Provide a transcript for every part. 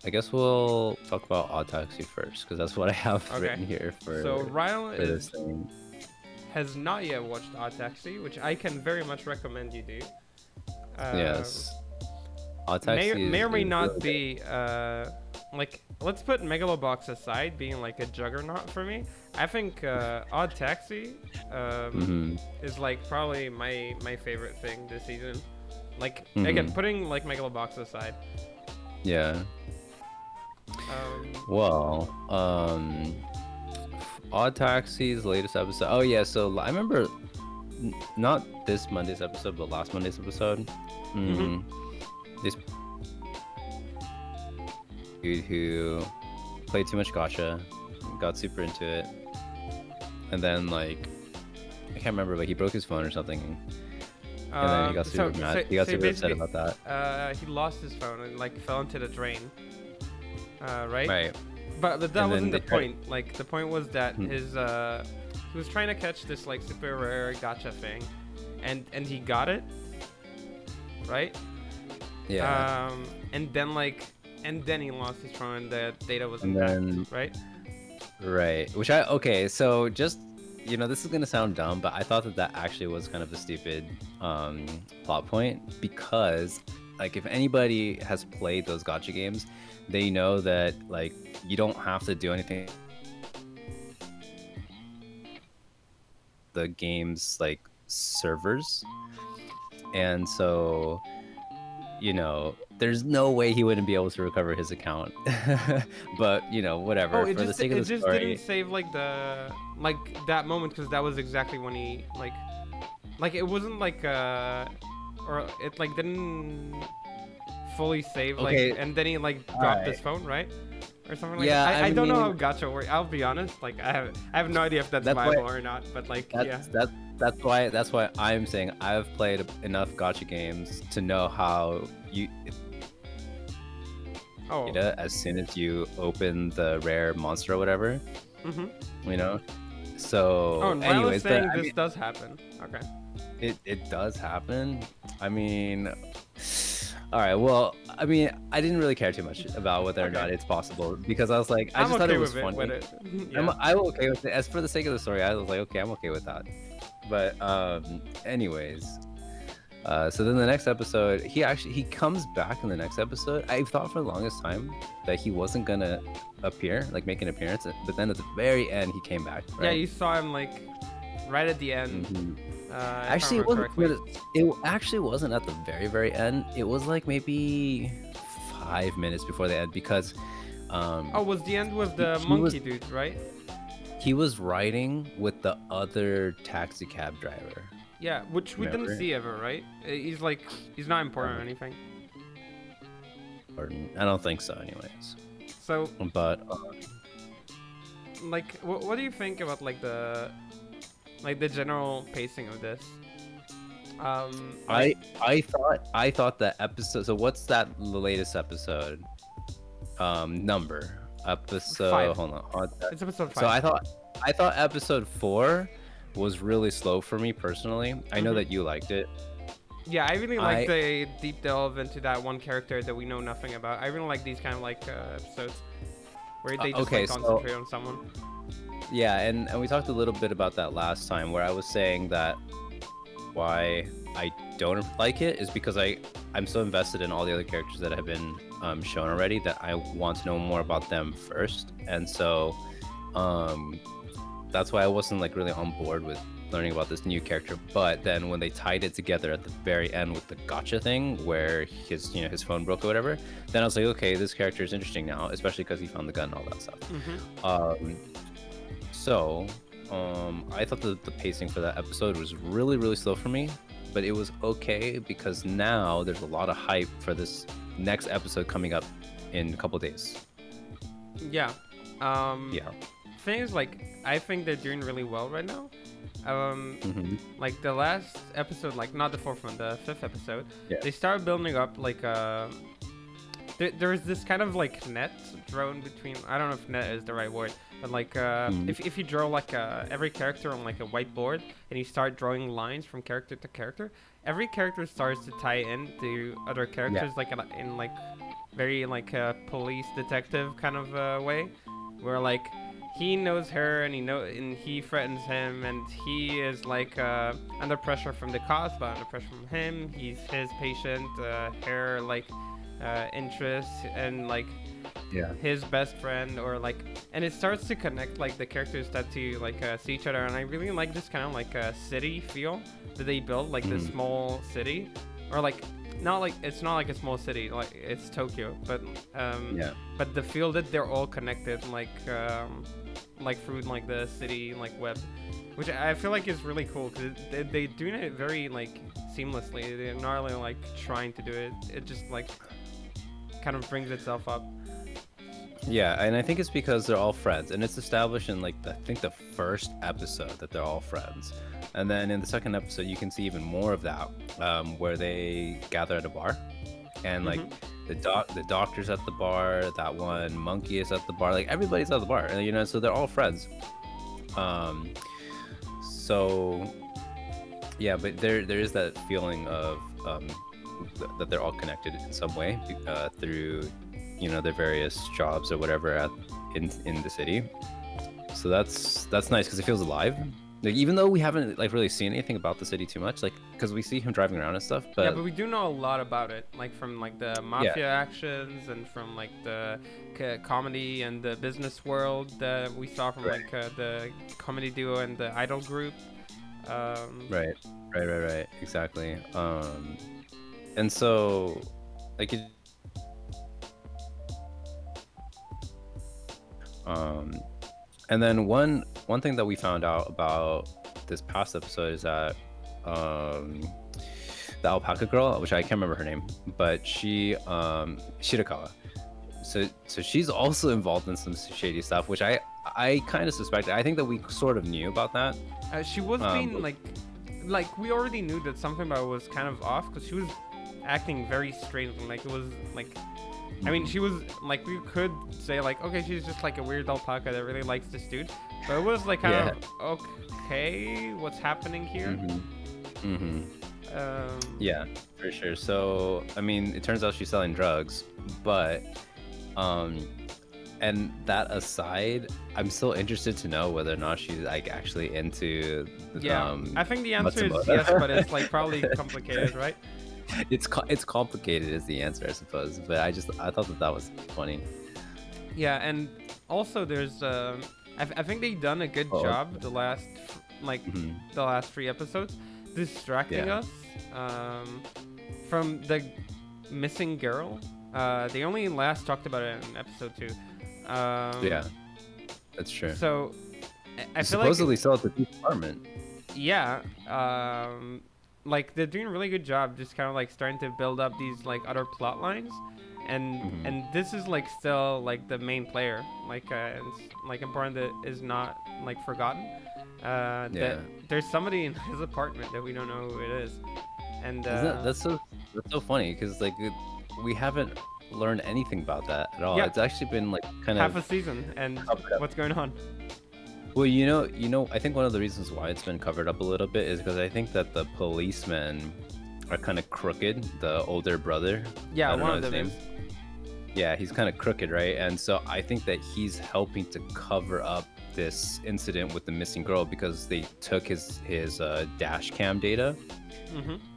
I guess we'll talk about Odd Taxi first, because that's what I have Okay. written here So for Ryan this thing. has not yet watched Odd Taxi, which I can very much recommend you do. Um, Yes, Odd Taxi may or may is not really good. be like, let's put Megalobox aside being like a juggernaut for me. I think Odd Taxi Mm-hmm. is like probably my favorite thing this season. Like again, Mm-hmm. putting like Megalobox aside. Yeah. Um, Well, Odd Taxi's latest episode. Oh yeah, so I remember not this Monday's episode, but last Monday's episode. mhm. Mm, this dude who played too much gotcha, got super into it, and then like I can't remember, but he broke his phone or something, and then he got super mad. He got So super upset basically, about that. he lost his phone and like fell into the drain. Right? Right. But that And then wasn't the they tried. point. Like the point was that Hmm. his he was trying to catch this like super rare gotcha thing, and he got it, right? Yeah. And then like and then he lost his phone and the data was And intact, then right? right, which I okay. So just this is gonna sound dumb, but I thought that actually was kind of a stupid plot point because like if anybody has played those gotcha games, they know that like you don't have to do anything. The game's like servers, and so there's no way he wouldn't be able to recover his account. But Oh, whatever, for the sake of it the just didn't story. save like the like that moment because that was exactly when he like it wasn't like or it like didn't fully save like Okay, and then he like all dropped his right. phone, right? Or something like that. Yeah, I I don't know how mean, gacha works. I'll be honest, like I have no idea if that's that's why viable or not, but like yeah. that's why I'm saying I've played enough gotcha games to know how you Oh. data as soon as you open the rare monster or whatever, Mhm. you know. Oh, So, and Ryle is anyways, but saying I this mean, does happen. Okay. it does happen. I mean, all right. Well, I mean, I didn't really care too much about whether or Okay. not it's possible because I was like, I I'm just thought it okay was with it. funny. With it. I'm Yeah. I'm okay with it. As for the sake of the story, I was like, okay, I'm okay with that. But anyways, so then the next episode, he comes back in the next episode. I thought for the longest time that he wasn't gonna appear, like make an appearance, but then at the very end he came back, Yeah, right? you saw him like right at the end. Mhm. If I Actually, remember correctly. it actually wasn't at the very very end. It was like maybe 5 minutes before the end because Oh, was the end with the he was monkey dude, right? riding with the other taxi cab driver. Yeah, which we didn't Remember? see ever, right? He's like, he's not important or anything. Or I don't think so, anyways. So, But like, what do you think about like the general pacing of this? Like, I thought that episode. So what's that latest episode? Number episode. 5. Hold on. It's episode 5. So I thought episode 4 was really slow for me personally. I know Mhm. that you liked it. Yeah, I really I like the deep delve into that one character that we know nothing about. I really like these kind of like episodes where they just okay, like so concentrate on someone. yeah, and we talked a little bit about that last time where I was saying that why I don't like it is because I'm so invested in all the other characters that have been shown already that I want to know more about them first, and so that's why I wasn't like really on board with learning about this new character. But then when they tied it together at the very end with the gotcha thing where his phone broke or whatever, then I was like, okay, this character is interesting now, especially because he found the gun and all that stuff. Mhm. So I thought the pacing for that episode was really, really slow for me, but it was okay because now there's a lot of hype for this next episode coming up in a couple days. Yeah. Yeah. Thing is, like, I think they're doing really well right now. Hmm. Like the last episode, like not the 4th one, the 5th episode, Yeah. they started building up like there's this kind of like net drawn between. I don't know if net is the right word, but like Mhm. if you draw like every character on like a whiteboard and you start drawing lines from character to character, every character starts to tie in to other characters like in like very like a police detective kind of way, where like he knows her and he threatens him, and he is like under pressure from the cops, but under pressure from him. He's his patient, her like interest, and like Yeah. his best friend, or like, and it starts to connect like the characters start to like see each other, and I really like this kind of like city feel that they built, like this small city, or like not like it's not like a small city, like it's Tokyo, but Yeah. but the feel that they're all connected, like through like the city like web, which I feel like is really cool because they doing it very like seamlessly. They're not really like trying to do it. It just like kind of brings itself up. Yeah, and I think it's because they're all friends, and it's established in like I think the first episode that they're all friends, and then in the second episode you can see even more of that, where they gather at a bar, and like the doctor's at the bar, that one monkey is at the bar, like everybody's at the bar, and so they're all friends. Um, so yeah, but there is that feeling of that they're all connected in some way through their various jobs or whatever in the city. So that's nice because it feels alive. Like even though we haven't like really seen anything about the city too much, like because we see him driving around and stuff. But yeah, but we do know a lot about it, like from like the mafia actions and from like the comedy and the business world that we saw from like the comedy duo and the idol group. Right, exactly. And so like it. And then one thing that we found out about this past episode is that the alpaca girl, which I can't remember her name, but she Shirakawa. So she's also involved in some shady stuff, which I kind of suspected. I think that we sort of knew about that. She was being like we already knew that something about it was kind of off because she was acting very strangely. Like it was like. I mean, she was like, we could say like, okay, she's just like a weird alpaca that really likes this dude, but it was like kind of okay, what's happening here? Yeah, for sure. So I mean, it turns out she's selling drugs, but and that aside, I'm still interested to know whether or not she's like actually into I think the answer is yes, but it's like probably complicated, right? It's complicated is the answer, I suppose, but I thought that was funny. Yeah, and also there's I think they've done a good job the last the last 3 episodes distracting us from the missing girl. They only last talked about it in episode 2. Yeah, that's true. So I feel supposedly still at the department. Yeah, like they're doing a really good job just kind of like starting to build up these like other plot lines, and this is like still like the main player, like it's like important that is not like forgotten, that there's somebody in his apartment that we don't know who it is, and that's so funny because like we haven't learned anything about that at all. It's actually been like kind half of a season, and what's going on. Well, I think one of the reasons why it's been covered up a little bit is because I think that the policemen are kind of crooked. The older brother. Yeah, I don't one know of his them name. Yeah, he's kind of crooked, right? And so I think that he's helping to cover up this incident with the missing girl because they took his dash cam data.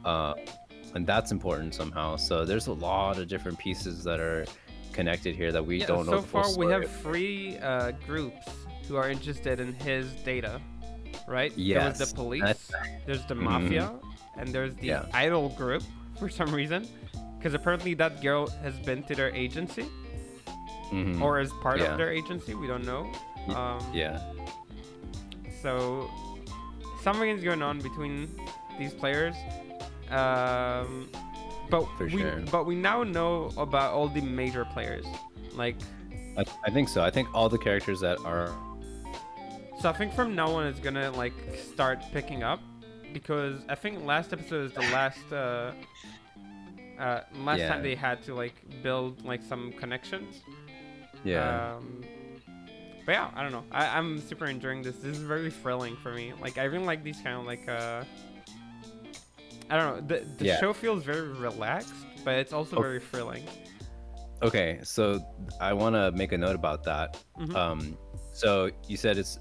And that's important somehow. So there's a lot of different pieces that are connected here that we don't know. So far, we have 3 groups who are interested in his data, right? Yes. There's the police, there's the mafia, and there's the idol group for some reason, because apparently that girl has been to their agency, or is part of their agency. We don't know. So something is going on between these players, but we now know about all the major players, like. I think so. I think all the characters that are. So I think from now on it's gonna like start picking up, because I think last episode is the last time they had to like build like some connections. Yeah. But yeah, I don't know. I'm super enjoying this. This is very thrilling for me. Like I really like these kind of like I don't know. The show feels very relaxed, but it's also very thrilling. Okay, so I want to make a note about that. Mm-hmm. Um, so you said it's.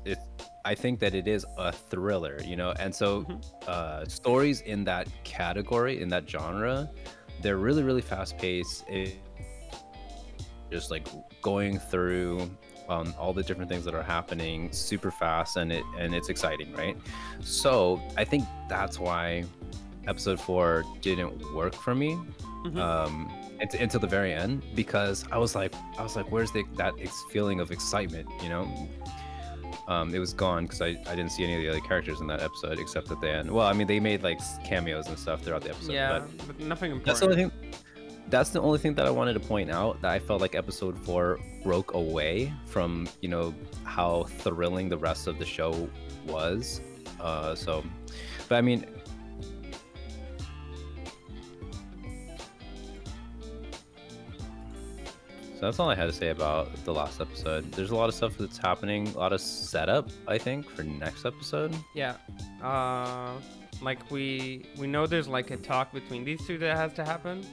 I think that it is a thriller, and so Mm-hmm. stories in that category, in that genre, they're really, really fast paced. Just like going through all the different things that are happening super fast, and it's exciting, right? So I think that's why episode 4 didn't work for me Mm-hmm. until the very end, because I was like, where's that feeling of excitement, it was gone because I didn't see any of the other characters in that episode except at the end. Well, I mean, they made like cameos and stuff throughout the episode, but Yeah, but nothing that's the only important. thing that's the only thing that I wanted to point out, that I felt like episode 4 broke away from, how thrilling the rest of the show was. So, but I mean, so that's all I had to say about the last episode. There's a lot of stuff that's happening, a lot of setup, I think, for next episode. Yeah. Uh, like we know there's like a talk between these two that has to happen.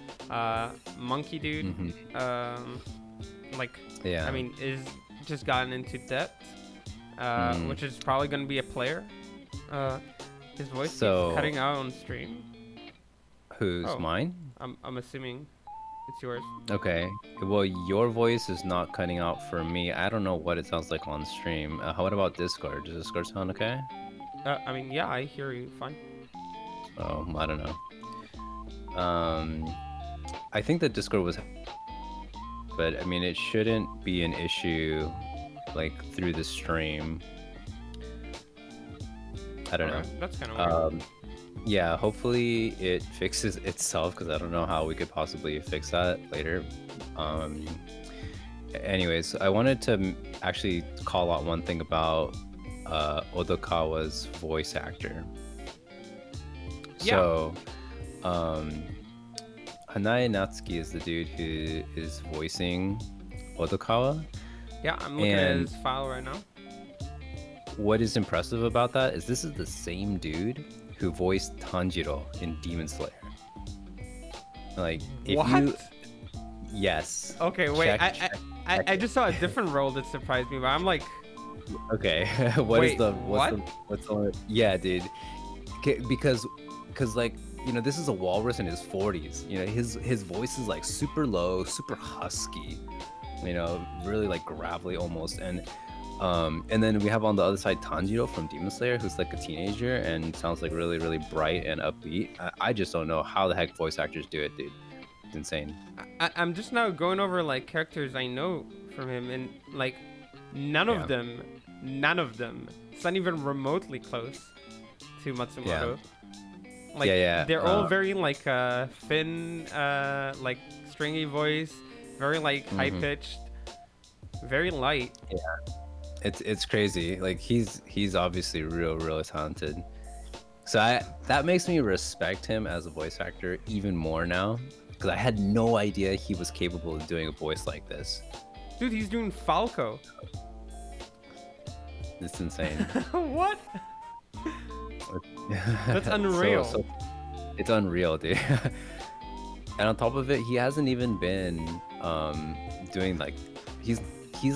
Monkey dude, Hmm. um, like I Yeah. mean, is just gotten into debt, Mm. which is probably gonna be a player. Uh, his voice keeps So, cutting out on stream. who's Oh, mine? I'm assuming it's yours. Okay. Well, your voice is not cutting out for me. I don't know what it sounds like on stream. What about Discord? Does Discord sound okay? I mean, yeah, I hear you fine. Oh, I don't know. I think that Discord was, but I mean, it shouldn't be an issue like through the stream. I don't Okay, know. that's kind of weird. Yeah, hopefully it fixes itself, because I don't know how we could possibly fix that later. Um, Anyways, I wanted to actually call out one thing about Odokawa's voice actor. Yeah, So, um, Hanae Natsuki is the dude who is voicing Odokawa. yeah, I'm looking at And his file right now. what is impressive about that is this is the same dude who voiced Tanjiro in Demon Slayer. Like, if What? you, yes, Okay, wait. check I it. just saw a different role that surprised me, but I'm like, Okay, wait, what's what? the yeah, dude. Because like, this is a walrus in his 40s. His voice is like super low, super husky, really like gravelly almost. And then we have on the other side Tanjiro from Demon Slayer, who's like a teenager and sounds like really, really bright and upbeat. I just don't know how the heck voice actors do it, dude. It's insane. I'm just now going over like characters I know from him, and like none Yeah. of them, none of them. It's not even remotely close to Matsumoto. Like Yeah. they're all very like thin, like stringy voice, very like high Mhm. pitched, very light. It's crazy. Like he's obviously real talented. So that makes me respect him as a voice actor even more now, because I had no idea he was capable of doing a voice like this. Dude, he's doing Falco. It's insane. What? That's unreal. So it's unreal, dude. And on top of it, he hasn't even been doing like he's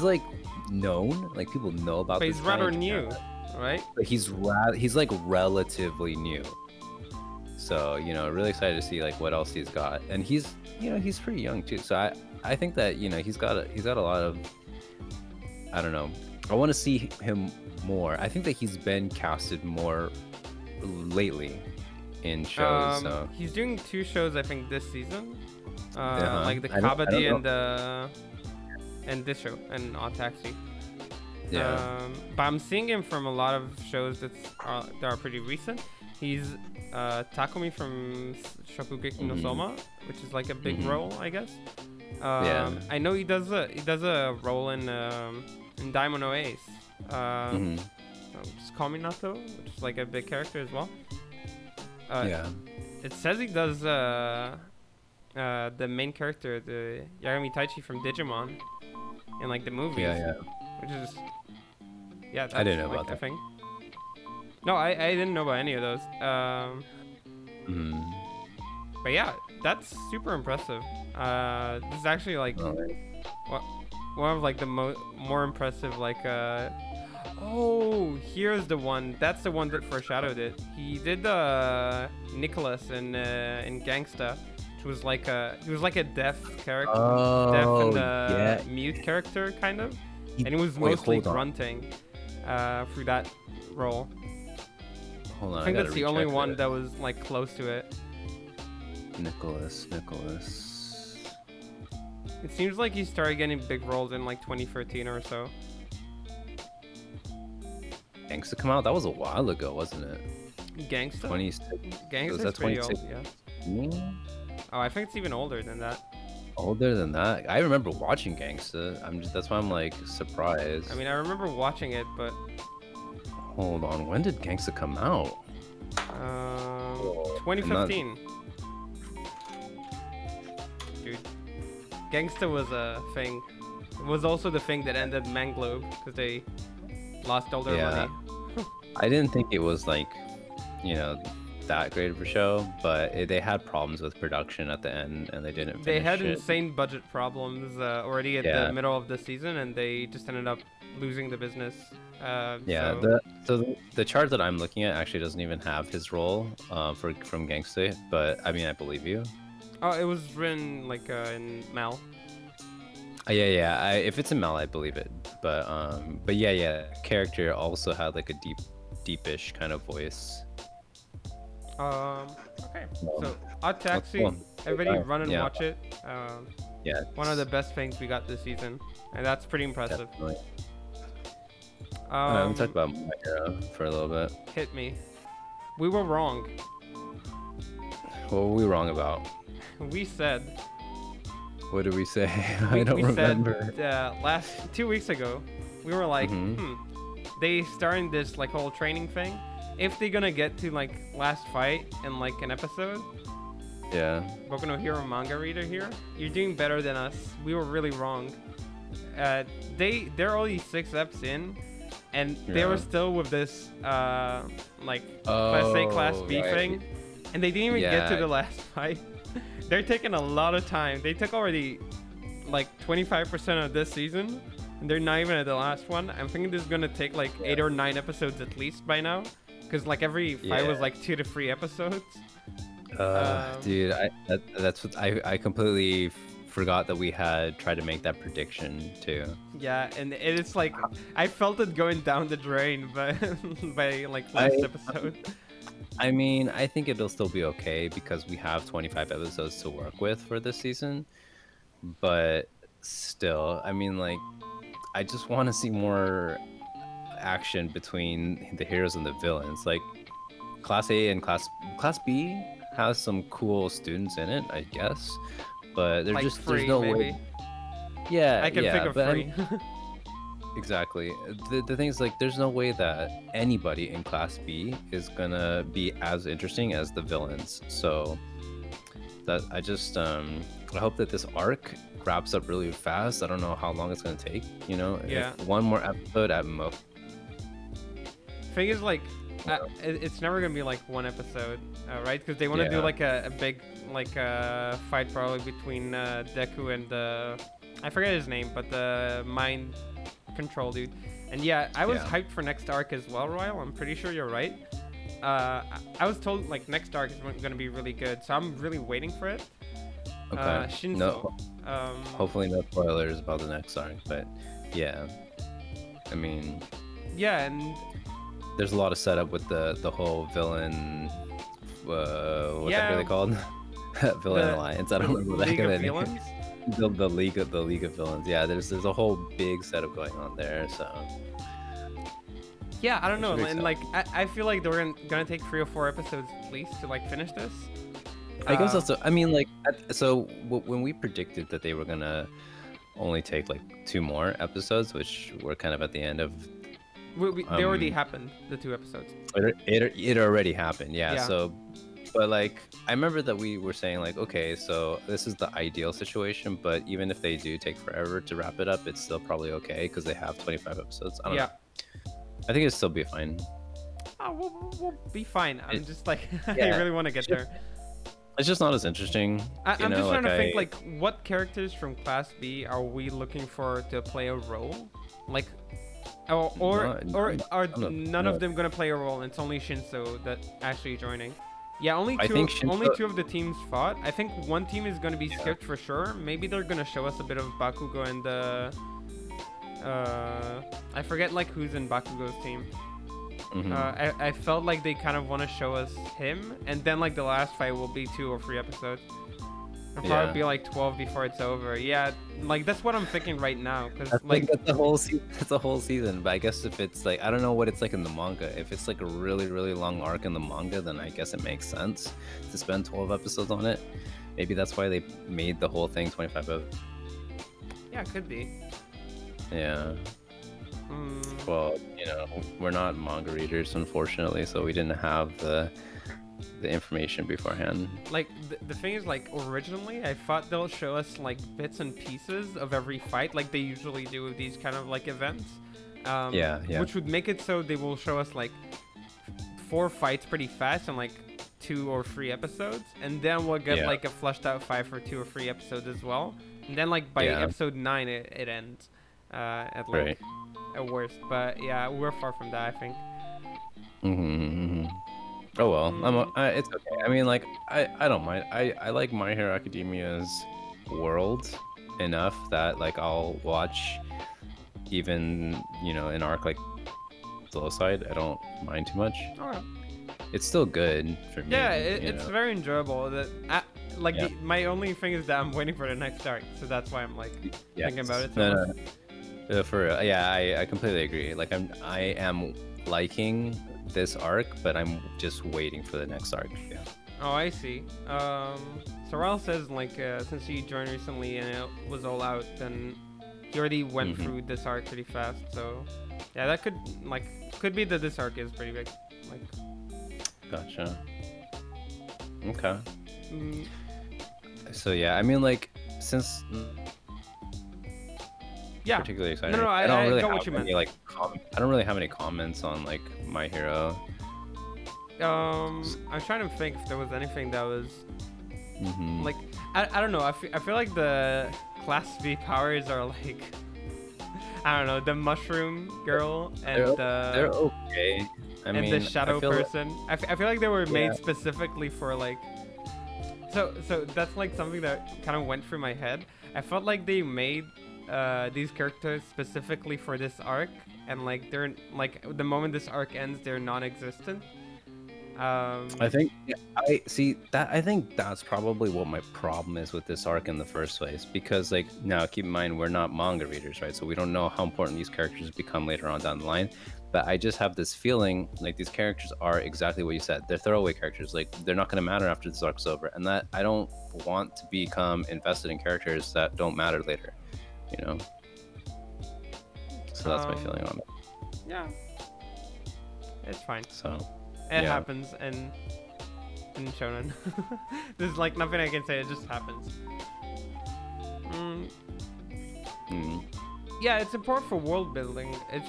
like known, like people know about But this he's guy rather in new, Japan, right? but he's like relatively new. So, really excited to see like what else he's got. And he's pretty young too. So I think that, he's got a lot of, I don't know. I want to see him more. I think that he's been casted more lately in shows. So He's doing 2 shows I think this season. Like the I don't Kabaddi know. and this show and Taxi. Yeah. But I'm seeing him from a lot of shows that are pretty recent. He's Takumi from Shokugeki no Mhm. Soma, which is like a big Mhm. role, I guess. Yeah. I know he does a role in Daimon no Ace. Mhm. Just Kominato, which is like a big character as well. Yeah. It says he does the main character, the Yagami Taichi from Digimon, in like the movies. Yeah. Which is that's, I didn't know like, about a that. thing. No, I didn't know about any of those. Mhm. But yeah, that's super impressive. This is actually like Oh, wha- one of like the more impressive like oh, here's the one. That's the one that foreshadowed it. He did Nicholas in Gangsta, which was like he was like a deaf character, deaf and oh yeah. mute character kind of, and he was Wait, mostly hold on. grunting through that role. Hold on. I I think gotta that's the only recheck one this. that was like close to it. Nicholas. It seems like he started getting big roles in like 2013 or so. Gangsta come out? That was a while ago, wasn't it? Gangsta? 26. Was Gangsta's that pretty old, 2016? yeah. Oh, I think it's even older than that. Older than that? I remember watching Gangsta. That's why I'm like surprised. I mean, I remember watching it, but Hold on. When did Gangsta come out? 2015. Dude, Gangsta was a thing. It was also the thing that ended Manglobe because they lost all their money. I didn't think it was like, you know, that great of a show, but they had problems with production at the end, and they didn't. They had it. insane budget problems already at the middle of the season, and they just ended up losing the business. So the chart that I'm looking at actually doesn't even have his role from Gangsta, but I mean I believe you. Oh, it was written like in Mal. Yeah. If it's in Mal, I believe it. But yeah. Character also had like a deepish kind of voice. Okay. So, Odd Taxi, cool. everybody run and Yeah. watch it. Yeah. One of the best things we got this season, and that's pretty impressive. Definitely. Let me talk about My Hero for a little bit. Hit me. We were wrong. What were we wrong about? We said. What did we say? I don't remember. Said 2 weeks ago, we were like, they starting this like whole training thing. If they're gonna get to like last fight in like an episode, yeah. Boku no Hero manga reader here, you're doing better than us. We were really wrong. They're only 6 eps in, and they were still with this like class A, class B thing, and they didn't even get to the last fight. They're taking a lot of time. They took already like 25% of this season, and they're not even at the last one. I'm thinking this is gonna take like 8 or 9 episodes at least by now, because like every fight was like 2 to 3 episodes. Dude, that's what I completely forgot that we had tried to make that prediction too. Yeah, and it's like I felt it going down the drain, but by like last episode. I mean, I think it'll still be okay because we have 25 episodes to work with for this season. But still, I mean, like, I just want to see more action between the heroes and the villains. Like, Class A and Class B has some cool students in it, I guess. But they're like just free, there's no maybe. way. Yeah, I can think of free. Exactly. The thing is, like, there's no way that anybody in Class B is gonna be as interesting as the villains. So that I just I hope that this arc wraps up really fast. I don't know how long it's gonna take. You know, Yeah. If one more episode at most. Thing is, like, it's never gonna be like one episode, right? Because they want to do like a big like fight probably between Deku and I forget his name, but the mind control dude. And yeah, I was hyped for next arc as well, Royal. I'm pretty sure you're right. I was told like next arc is gonna be really good, so I'm really waiting for it. Okay. Shinzo. No. Hopefully no spoilers about the next arc, but yeah. I mean. Yeah, and there's a lot of setup with the whole villain. What the heck are they called? Villain Alliance. I don't remember the heck of the name. The League of Villains. Yeah, there's a whole big setup going on there. So. Yeah, I don't know, and like I feel like they're gonna take 3 or 4 episodes at least to like finish this. I guess also. I mean, like, so when we predicted that they were gonna only take like 2 more episodes, which were kind of at the end of. They already happened, the 2 episodes. It already happened, yeah. So, but like, I remember that we were saying like, okay, so this is the ideal situation, but even if they do take forever to wrap it up, it's still probably okay because they have 25 episodes. I don't know. I think it'll still be fine. Oh, we'll be fine. I'm just like, I really want to get there. It's just not as interesting, I'm just trying like to think like what characters from Class B are we looking for to play a role, like, or are none no. of them gonna play a role? And it's only Shinso that actually joining. Yeah, only I two think only Shinzo, two of the teams fought. I think one team is gonna be yeah. skipped for sure. Maybe they're gonna show us a bit of Bakugo and I forget like who's in Bakugo's team. Mhm. I felt like they kind of want to show us him, and then like the last fight will be 2 or 3 episodes. It'll probably Yeah. be like 12 before it's over. Yeah, like that's what I'm thinking right now. Cause I like, think that's the whole that's a whole season. But I guess if it's like I don't know what it's like in the manga. If it's like a really really long arc in the manga, then I guess it makes sense to spend 12 episodes on it. Maybe that's why they made the whole thing 25 episodes. yeah, it could be. Yeah. Mm, Well, we're not manga readers, unfortunately, so we didn't have the information beforehand. like the thing is, like originally I thought they'll show us like bits and pieces of every fight, like they usually do with these kind of like events. Yeah, yeah. Which would make it so they will show us like 4 fights pretty fast in like 2 or 3 episodes, and then we'll get Yeah. like a fleshed out fight for 2 or 3 episodes as well. And then like by Yeah. episode 9 it ends at like Right. at worst. But yeah, we're far from that, I think. Mm-hmm. Oh well, Mm, it's okay. I mean, like, I don't mind. I like My Hero Academia's world enough that like I'll watch even an arc like Slow Side. I don't mind too much. alright. It's still good for me. Yeah, you it's know? very enjoyable. That like Yeah. my only thing is that I'm waiting for the next arc, so that's why I'm like thinking about it. So No, much. no. For real. Yeah, I completely agree. Like I am liking this arc, but I'm just waiting for the next arc. Yeah. Oh, I see. Sorrel says like since he joined recently and it was all out, then he already went Mhm. through this arc pretty fast. So yeah, that could be that this arc is pretty big. Like, Gotcha. Okay. mm, So yeah, I mean, like, since yeah. particularly excited, No, I don't really got what have you meant. any like I don't really have any comments on like My Hero. I'm trying to think if there was anything that was Mm-hmm. like I don't know. I feel like the Class B powers are like I don't know, the mushroom girl and They're okay. I and mean, the shadow I feel like- person. I feel like they were made Yeah. specifically for like. So that's like something that kind of went through my head. I felt like they made these characters specifically for this arc, and like they're like the moment this arc ends, they're non-existent. I think I see that. I think that's probably what my problem is with this arc in the first place. Because like now, keep in mind we're not manga readers, right? So we don't know how important these characters become later on down the line. But I just have this feeling like these characters are exactly what you said. They're throwaway characters. Like they're not going to matter after this arc's over, and that I don't want to become invested in characters that don't matter later. You know. So that's my feeling on it. Yeah, it's fine. So. It Yeah. happens in shonen. There's like nothing I can say. It just happens. Mm. Yeah, it's important for world building. It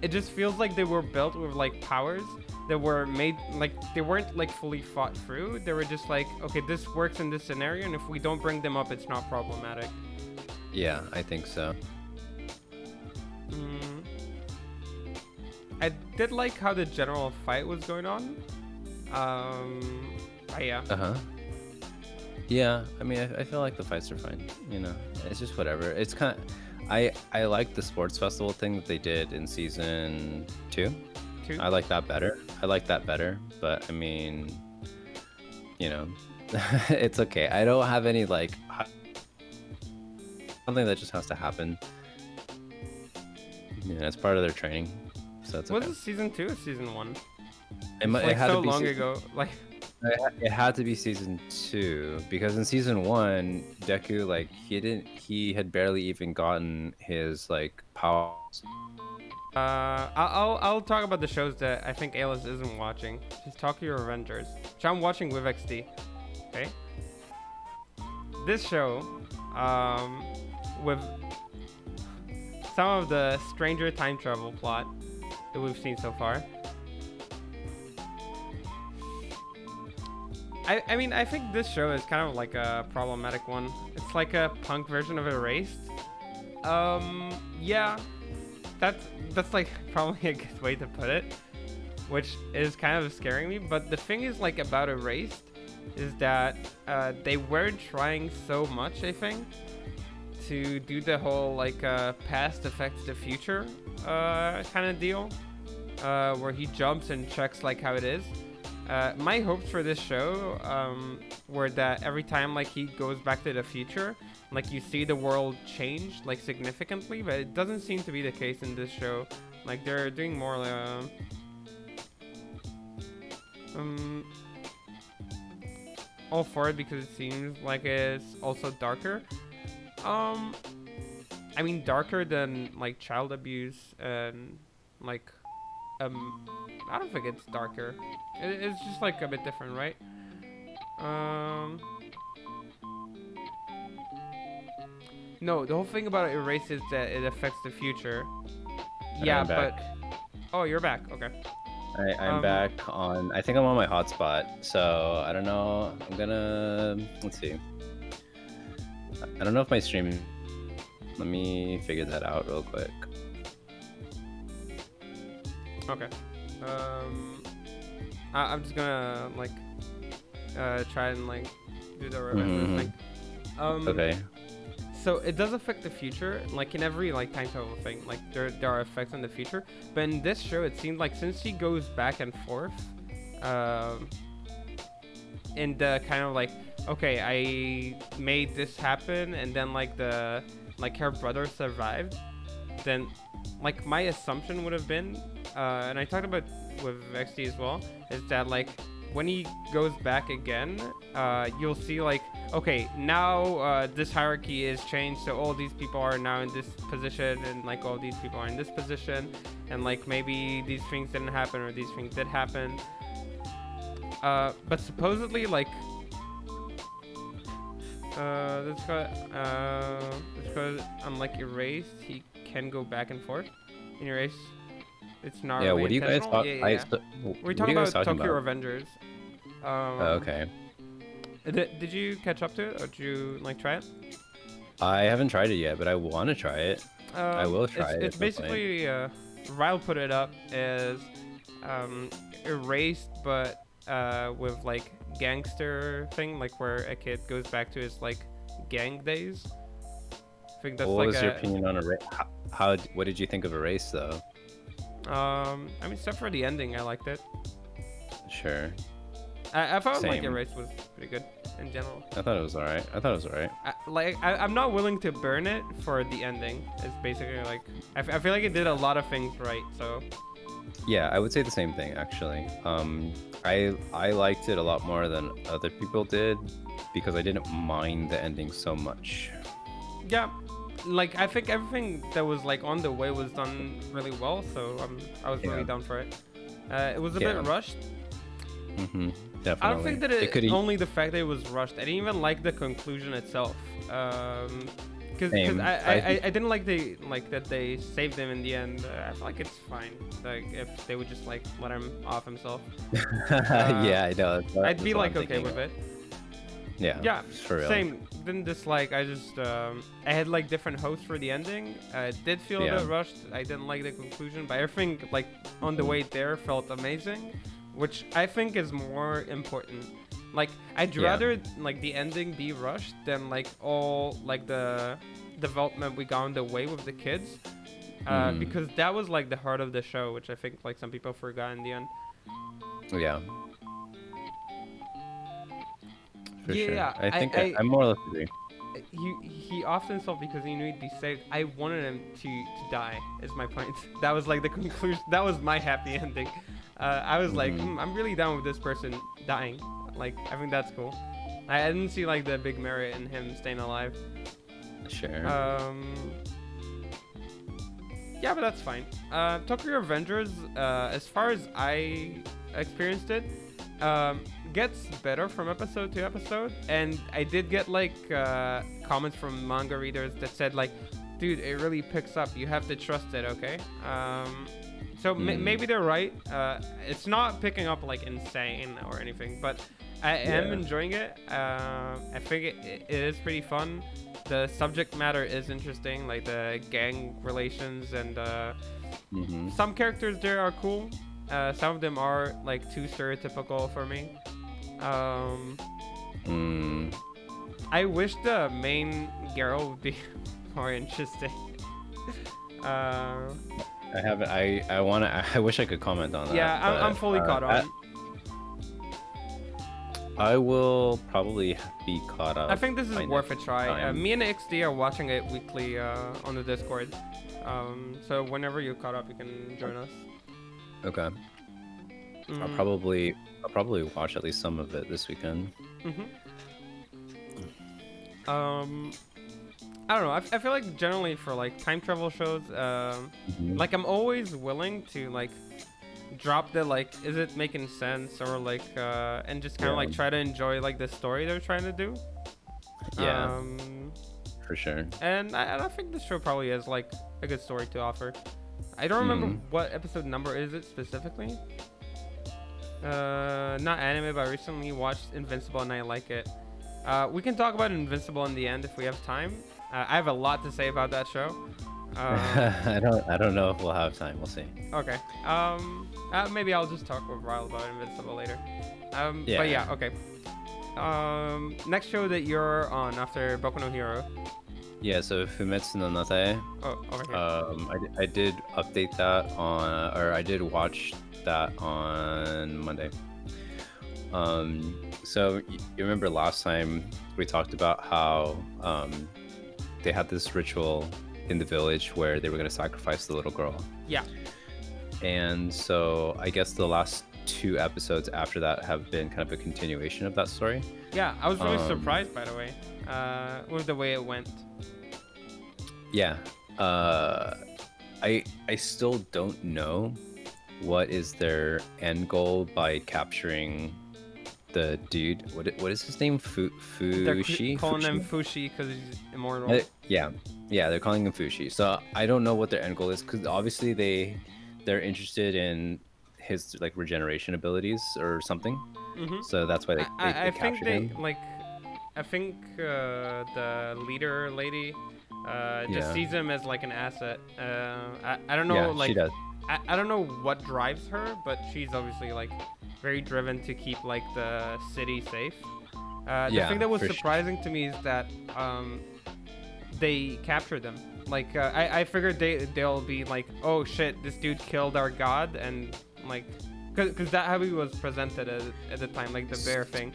just feels like they were built with like powers that were made like they weren't like fully thought through. They were just like, okay, this works in this scenario, and if we don't bring them up, it's not problematic. Yeah, I think so. I did like how the general fight was going on. Yeah. Yeah, I mean, I feel like the fights are fine. You know, it's just whatever. It's kind of, I like the sports festival thing that they did in season 2. I like that better. But I mean, it's okay. I don't have any like something that just has to happen. It's part of their training, so it's Was okay. it season 2 or season 1? It Like had so to be long season- ago. Like It had to be season 2 because in season 1, Deku he had barely even gotten his like powers. I'll talk about the shows that I think Alice isn't watching. She's Tokyo Revengers, which I'm watching with XD. Okay. This show, with some of the stranger time travel plot that we've seen so far. I mean, I think this show is kind of like a problematic one. It's like a punk version of Erased. Yeah, that's like probably a good way to put it, which is kind of scaring me. But the thing is like about Erased is that they were trying so much, I think, to do the whole like past affects the future kind of deal, where he jumps and checks like how it is. My hopes for this show were that every time like he goes back to the future, like you see the world change like significantly, but it doesn't seem to be the case in this show. Like they're doing more all for it because it seems like it's also darker. I mean darker than like child abuse and like I don't think it's darker. It's just like a bit different, right? No, the whole thing about Erase is that it affects the future. Yeah, but oh, you're back. Okay. I'm back on. I think I'm on my hotspot, so I don't know. I'm gonna let's see. I don't know if my stream. Let me figure that out real quick. Okay. I'm just gonna like try and like do the remember thing. Okay. So it does affect the future, like in every like time travel thing. Like there are effects on the future, but in this show, it seems like since she goes back and forth, in the kind of like, okay, I made this happen, and then like her brother survived, then like my assumption would have been, and I talked about with XD as well, is that like when he goes back again, you'll see like, okay, now this hierarchy is changed, so all these people are now in this position, and like all these people are in this position, and like maybe these things didn't happen or these things did happen. But supposedly like this guy unlike Erased, he can go back and forth. In Erased, it's not Yeah, really what do you guys talk? Yeah. We're talking about Tokyo Revengers. Okay. Did you catch up to it, or did you like try it? I haven't tried it yet, but I want to try it. I will try it. It's basically Ryle put it up as Erased, but with like gangster thing, like where a kid goes back to his like gang days. I think that's what was your opinion on Erase? What did you think of Erase though? I mean, except for the ending, I liked it. Sure. I thought Same. like Erase was pretty good in general. I thought it was alright. I'm not willing to burn it for the ending. It's basically like I feel like it did a lot of things right. So yeah, I would say the same thing actually. I liked it a lot more than other people did because I didn't mind the ending so much. Yeah, like I think everything that was like on the way was done really well. So I was really down for it. It was a bit rushed. Definitely. I don't think that it only the fact that it was rushed. I didn't even like the conclusion itself. Because I didn't like that they saved him in the end. I feel like it's fine. Like if they would just like let him off himself. Yeah, I know. I'd be like okay with it. Yeah, for real. Same. Didn't dislike. I just I had like different hopes for the ending. It did feel a bit rushed. I didn't like the conclusion, but everything like on the way there felt amazing, which I think is more important. Like I'd rather like the ending be rushed than like all like the development we got on the way with the kids, because that was like the heart of the show, which I think like some people forgot in the end. Yeah. For sure. Yeah, I think I'm more or less agree. He offed himself because he knew he'd be saved. I wanted him to die, is my point. That was like the conclusion. That was my happy ending. I was like, I'm really down with this person dying. Like, I think that's cool. I didn't see like the big merit in him staying alive. Sure. Yeah, but that's fine. Tokyo Revengers, as far as I experienced it, gets better from episode to episode, and I did get like comments from manga readers that said like, dude, it really picks up. You have to trust it, okay? So maybe they're right. It's not picking up like insane or anything, but I am Yeah. enjoying it. I think it is pretty fun. The subject matter is interesting, like the gang relations, and Mm-hmm. some characters there are cool. Some of them are like too stereotypical for me. Um, Mm. I wish the main girl would be more interesting. Uh, I haven't. I want to. I wish I could comment on that. yeah, I'm But fully caught on. I will probably be caught up. I think this is by worth a next try. time. Me and XD are watching it weekly on the Discord. So whenever you're caught up, you can join us. Okay. I'll Mm, probably watch at least some of it this weekend. I don't know. I feel like generally for like time travel shows, Mhm. like I'm always willing to like drop the like, is it making sense or like, and just kind of Yeah. like try to enjoy like the story they're trying to do. Yeah, Um, for sure. and I think this show probably has like a good story to offer. I don't remember Mhm. what episode number is it specifically. Not anime, but I recently watched Invincible and I like it. We can talk about Invincible in the end if we have time. I have a lot to say about that show. I don't know if we'll have time. We'll see. Okay. Maybe I'll just talk with Ryle about Invincible later. But Yeah. yeah, okay. Next show that you're on after Boku no Hero. Yeah. So Fumetsu no Natae. Oh, over here. I did update that on, or I did watch that on Monday. So you remember last time we talked about how they had this ritual in the village where they were going to sacrifice the little girl. Yeah. And so I guess the last 2 episodes after that have been kind of a continuation of that story. Yeah, I was really Um, surprised by the way, with the way it went. Yeah. I still don't know what is their end goal by capturing the dude. What is his name? They're Fushi? calling him Fushi? Fushi because he's immortal. Yeah, they're calling him Fushi. So I don't know what their end goal is because obviously they're interested in his like regeneration abilities or something. Mm-hmm. So that's why they I think captured they him. like. I think the leader lady just Yeah. sees him as like an asset. I don't know, Yeah, like she does. I don't know what drives her, but she's obviously like very driven to keep like the city safe. The Yeah, thing that was for sure. surprising to me is that they captured them. Like I figured they'll be like, oh shit, this dude killed our god, and like, cause that how he was presented at the time, like the bear thing.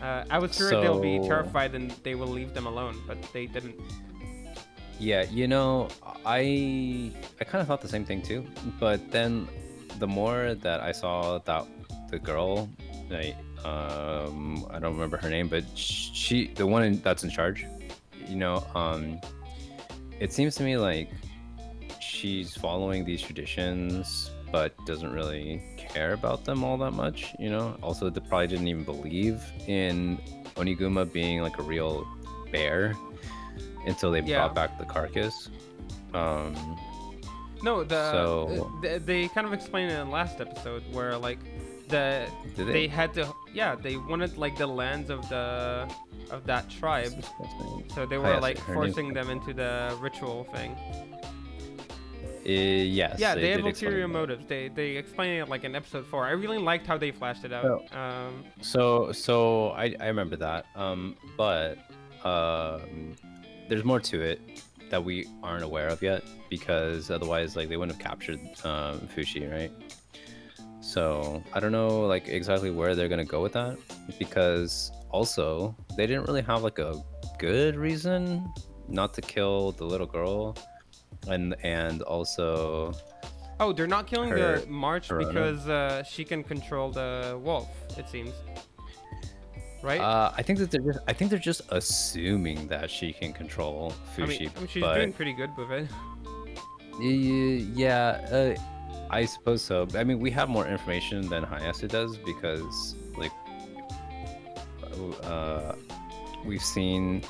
I was sure they'll be So- terrified and they will leave them alone, but they didn't. Yeah, I kind of thought the same thing too. But then the more that I saw that the girl, like, I don't remember her name, but she, the one that's in charge, it seems to me like she's following these traditions, but doesn't really care about them all that much. Also, they probably didn't even believe in Oniguma being like a real bear until they Yeah. brought back the carcass. No, So- they kind of explained it in the last episode where like Did they had to, yeah, they wanted like the lands of that tribe, so they were yes, like her forcing name- them into the ritual thing. Yes. Yeah, they have did explain ulterior that. motives. They explained it like in episode 4. I really liked how they flashed it out. So I remember that. But there's more to it that we aren't aware of yet, because otherwise, like, they wouldn't have captured Fushi, right? So I don't know, like, exactly where they're gonna go with that, because also they didn't really have like a good reason not to kill the little girl, and also Oh, they're not killing Her- the March Corona. because she can control the wolf, it seems. Right? I think they're just assuming that she can control I Fushi, mean, she's but doing pretty good with it. yeah, I suppose so. I mean, we have more information than Hayasu does because, like, we've seen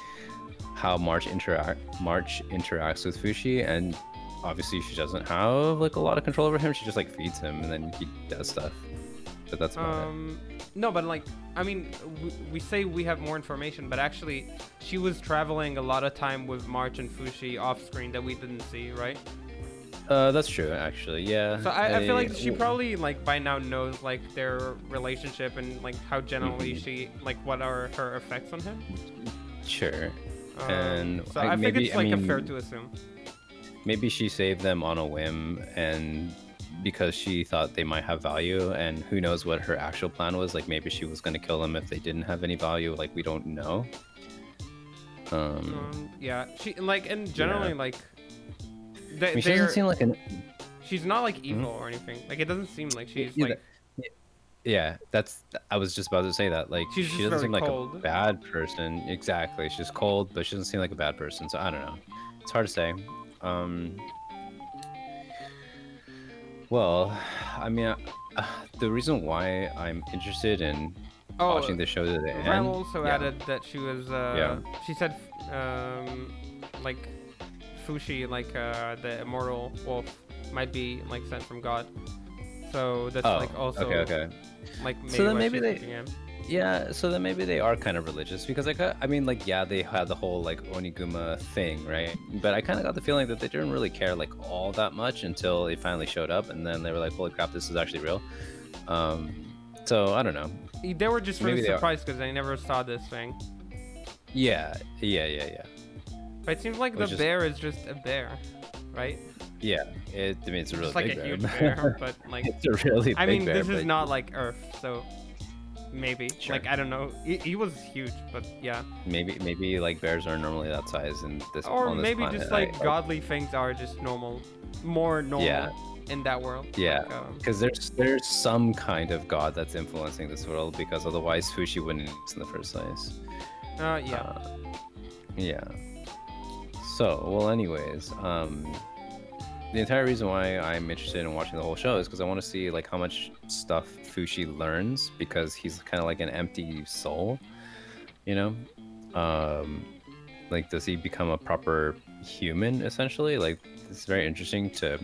how March interacts with Fushi, and obviously she doesn't have like a lot of control over him. She just like feeds him, and then he does stuff. but that's about No, but like, I mean, we say we have more information, but actually, she was traveling a lot of time with March and Fushi off screen that we didn't see, right? it. That's true, actually. Yeah. So I feel like she probably like by now knows like their relationship and like how generally she like what are her effects on him. Sure. And so I think maybe, it's like a fair to assume. Maybe she saved them on a whim, and because she thought they might have value, and who knows what her actual plan was. Like maybe she was going to kill them if they didn't have any value. Like we don't know. Yeah, she like, and generally like I mean, she doesn't seem like she's not like evil or anything. Like it doesn't seem like she's like. Yeah, I was just about to say that. Like, she doesn't seem like cold. a bad person. Exactly. She's cold, but she doesn't seem like a bad person. So I don't know. It's hard to say. Well, I mean, the reason why I'm interested in watching the show to the end. Ram also added that she was. She said, like, Fushi, like the immortal wolf, might be like sent from God. So that's like also okay. Like maybe so then maybe they him. Yeah, so then maybe they are kind of religious, because like I mean, like, yeah, they had the whole like Oniguma thing, right? But I kind of got the feeling that they didn't really care like all that much until they finally showed up, and then they were like, holy crap, this is actually real. So I don't know. They were just really surprised because they never saw this thing. Yeah. But it seems like the bear is just a bear, right? Yeah, I mean, it's a really like big a bear. huge bear, but like it's a really big I mean, bear, this is not like Earth, so maybe. Sure. Like I don't know. He was huge, but yeah. Maybe like bears are normally that size, and this. Or on this maybe planet, just like godly things are just normal, more normal in that world. Yeah, like, because there's some kind of god that's influencing this world, because otherwise Fushi wouldn't exist in the first place. Yeah. So, well, anyways, the entire reason why I'm interested in watching the whole show is because I want to see like how much stuff Fushi learns, because he's kind of like an empty soul, you know? Like, does he become a proper human essentially? Like, it's very interesting to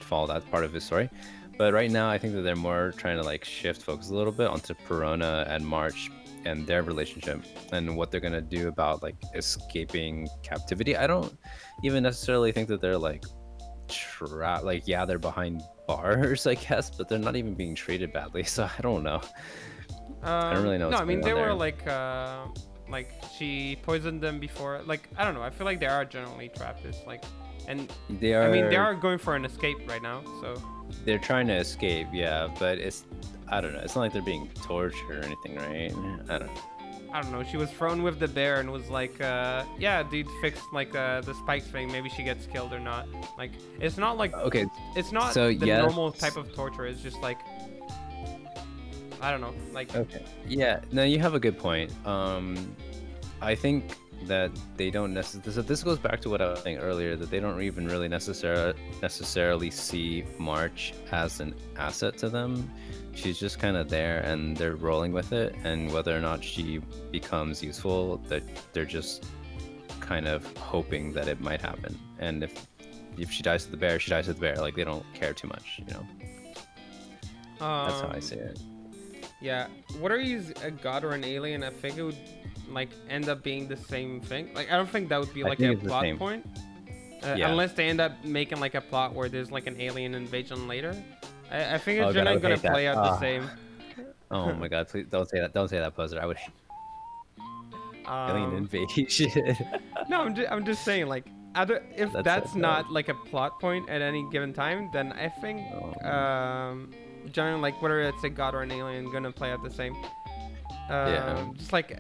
follow that part of his story. But right now, I think that they're more trying to like shift focus a little bit onto Perona and March and their relationship and what they're gonna do about like escaping captivity. I don't even necessarily think that they're like trapped. Like, yeah, they're behind bars, I guess, but they're not even being treated badly. So I don't know. I don't really know. No, I mean they were like she poisoned them before. Like I don't know. I feel like they are generally trappists. Like, and they are. I mean they are going for an escape right now. So they're trying to escape, yeah, but I don't know. It's not like they're being tortured or anything, right? I don't know. She was thrown with the bear and was like, yeah, dude, fix like the spike thing. Maybe she gets killed or not. Like, it's not like it's not the normal type of torture. It's just like, I don't know. Like, yeah. No, you have a good point. I think that they don't necessarily. So this goes back to what I was saying earlier, that they don't even really necessarily see March as an asset to them. She's just kind of there, and they're rolling with it. And whether or not she becomes useful, that they're just kind of hoping that it might happen. And if she dies to the bear, she dies to the bear. Like, they don't care too much, you know. That's how I see it. Yeah. Whether he's a god or an alien, I think it would like end up being the same thing. Like, I don't think that would be like a plot point, unless they end up making like a plot where there's like an alien invasion later. I think it's generally gonna play out the same. Oh my god, please don't say that. Don't say that, Poser. I would hate alien invasion. No, I'm just saying, like, if that's not like a plot point at any given time, then I think generally, like, whether it's a god or an alien, gonna play out the same. Just like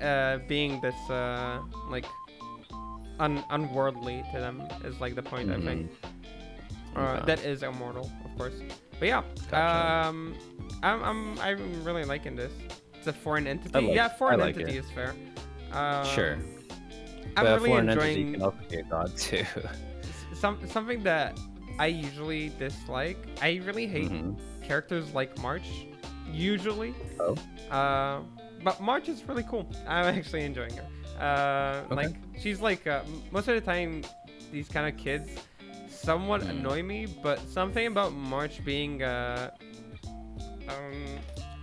being this like unworldly to them is like the point. I think that is immortal, of course. But yeah, I'm really liking this. It's a foreign entity. Foreign entity is fair. Sure. I'm but really foreign enjoying. Entity can also be a god too. Something that I usually dislike. I really hate characters like March. Usually. But March is really cool. I'm actually enjoying her. Like, she's like most of the time these kind of kids somewhat annoy me, but something about March being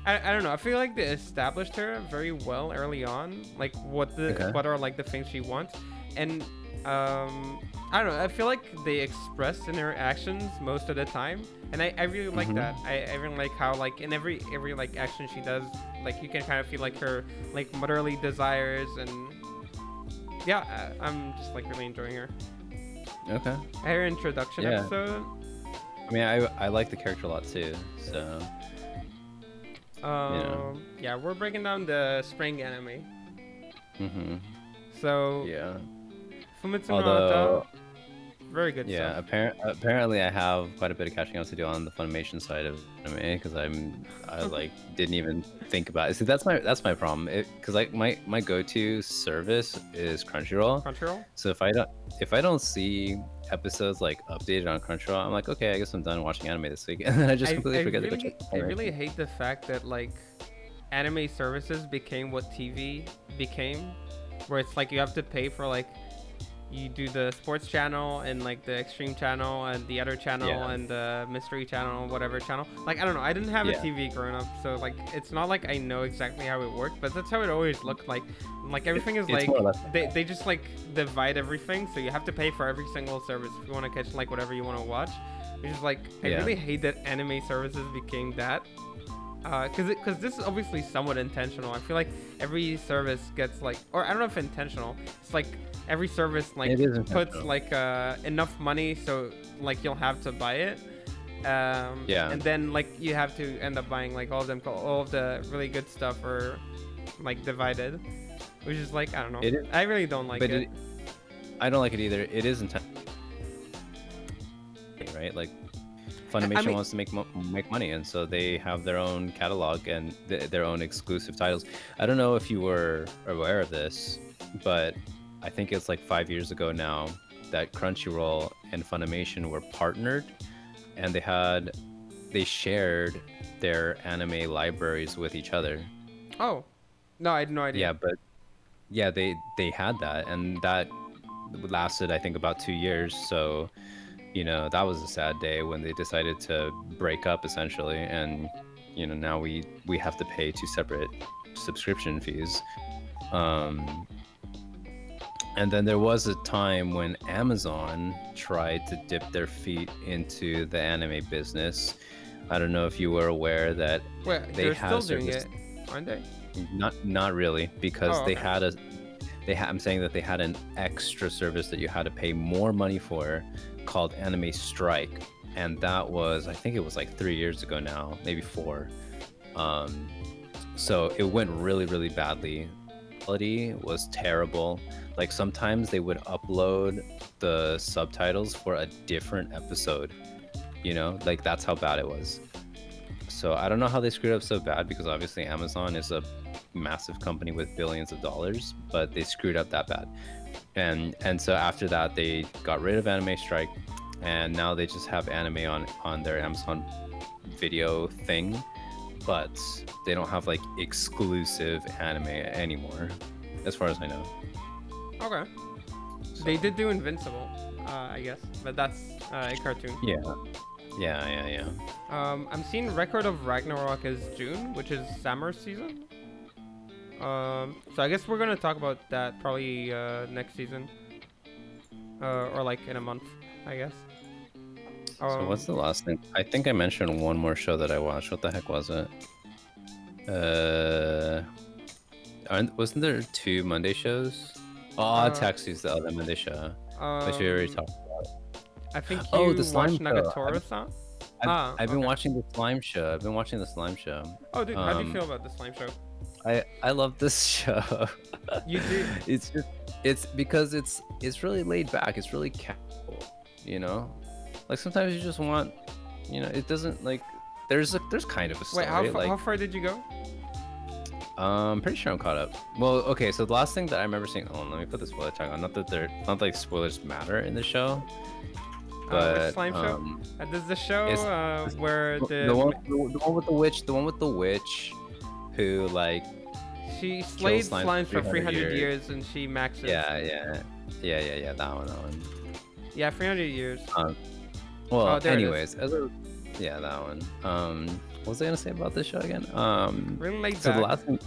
I don't know. I feel like they established her very well early on, like Okay. what are like the things she wants, and I don't know. I feel like they expressed in her actions most of the time, and I really like Mm-hmm. that. I really like how like in every like action she does, like you can kind of feel like her like motherly desires, and yeah, I'm just like really enjoying her. Okay. Her introduction Yeah. episode. I mean, I like the character a lot too. So you know. Yeah, we're breaking down the spring anime. Mm-hmm. So Yeah. Fumetsu no Although, Ata, very good stuff. yeah, apparently I have quite a bit of catching up to do on the Funimation side of anime because I like didn't even think about it. See, that's my problem. Because like my go-to service is Crunchyroll. Crunchyroll. So if I don't see episodes like updated on Crunchyroll, I'm like, okay, I guess I'm done watching anime this week, and then I just completely forget to go check I the really Funimation. hate the fact that like anime services became what TV became, where it's like you have to pay for like you do the sports channel and like the extreme channel and the other channel Yeah, and the mystery channel, whatever channel. Like I don't know, I didn't have a yeah. TV growing up, so like it's not like I know exactly how it worked, but that's how it always looked like. Like everything is It's like more or less like that. they just like divide everything, so you have to pay for every single service if you want to catch like whatever you want to watch. Which is like I Yeah. really hate that anime services became that. Cause this is obviously somewhat intentional. I feel like every service gets like, or I don't know if intentional. It's like every service like It is puts intentional. like enough money so like you'll have to buy it. Yeah. And then like you have to end up buying like all of them, all of the really good stuff are like divided, which is like I don't know. It is, I really don't like but it. I don't like it either. It is intentional, right? Like I Funimation mean, wants to make money, and so they have their own catalog and their own exclusive titles. I don't know if you were aware of this, but I think it's like 5 years ago now that Crunchyroll and Funimation were partnered, and they shared their anime libraries with each other. oh no, I had no idea. Yeah, but yeah, they had that, and that lasted I think about 2 years. So that was a sad day when they decided to break up essentially, and now we have to pay two separate subscription fees. Um, and then there was a time when Amazon tried to dip their feet into the anime business. I don't know if you were aware that Wait, they they're had a still doing service. it, aren't they? Not really, because Oh, okay. I'm saying that they had an extra service that you had to pay more money for called Anime Strike, and that was, I think it was like 3 years ago now, maybe four. Um, so it went really, really badly. Quality was terrible. Like sometimes they would upload the subtitles for a different episode. Like that's how bad it was. So I don't know how they screwed up so bad, because obviously Amazon is a massive company with billions of dollars, but they screwed up that bad. And so after that they got rid of Anime Strike, and now they just have anime on their Amazon video thing, but they don't have like exclusive anime anymore, as far as I know. Okay. So, They did do Invincible, I guess, but that's a cartoon. yeah, yeah. I'm seeing Record of Ragnarok as June, which is summer season. So I guess we're gonna talk about that probably next season, or like in a month, I guess. So what's the last thing? I think I mentioned one more show that I watched. What the heck was it? Wasn't there 2 Monday shows? Oh, Taxi's the other Monday show, which we already Um, talked. I think Oh, you the slime watched show. Nagatoro-san. I've been Okay. watching the slime show. I've been watching the slime show. Oh, dude, how do you feel about the slime show? I love this show. You do. It's because it's really laid back. It's really casual. Like sometimes you just want, it doesn't like. There's kind of a story. Wait, how far did you go? I'm pretty sure I'm caught up. Well, okay. So the last thing that I remember seeing. Oh, let me put the spoiler tag on. Not like spoilers matter in the show, but Which slime show? This is the show it's where the one with the witch. The one with the witch, who like she kills slayed slimes for 300 years. years and she maxes. Yeah. That one. Yeah, 300 years. Well, Oh, there it is. anyways, yeah, that one. what was I gonna say about this show again? Really laid So the back. last thing,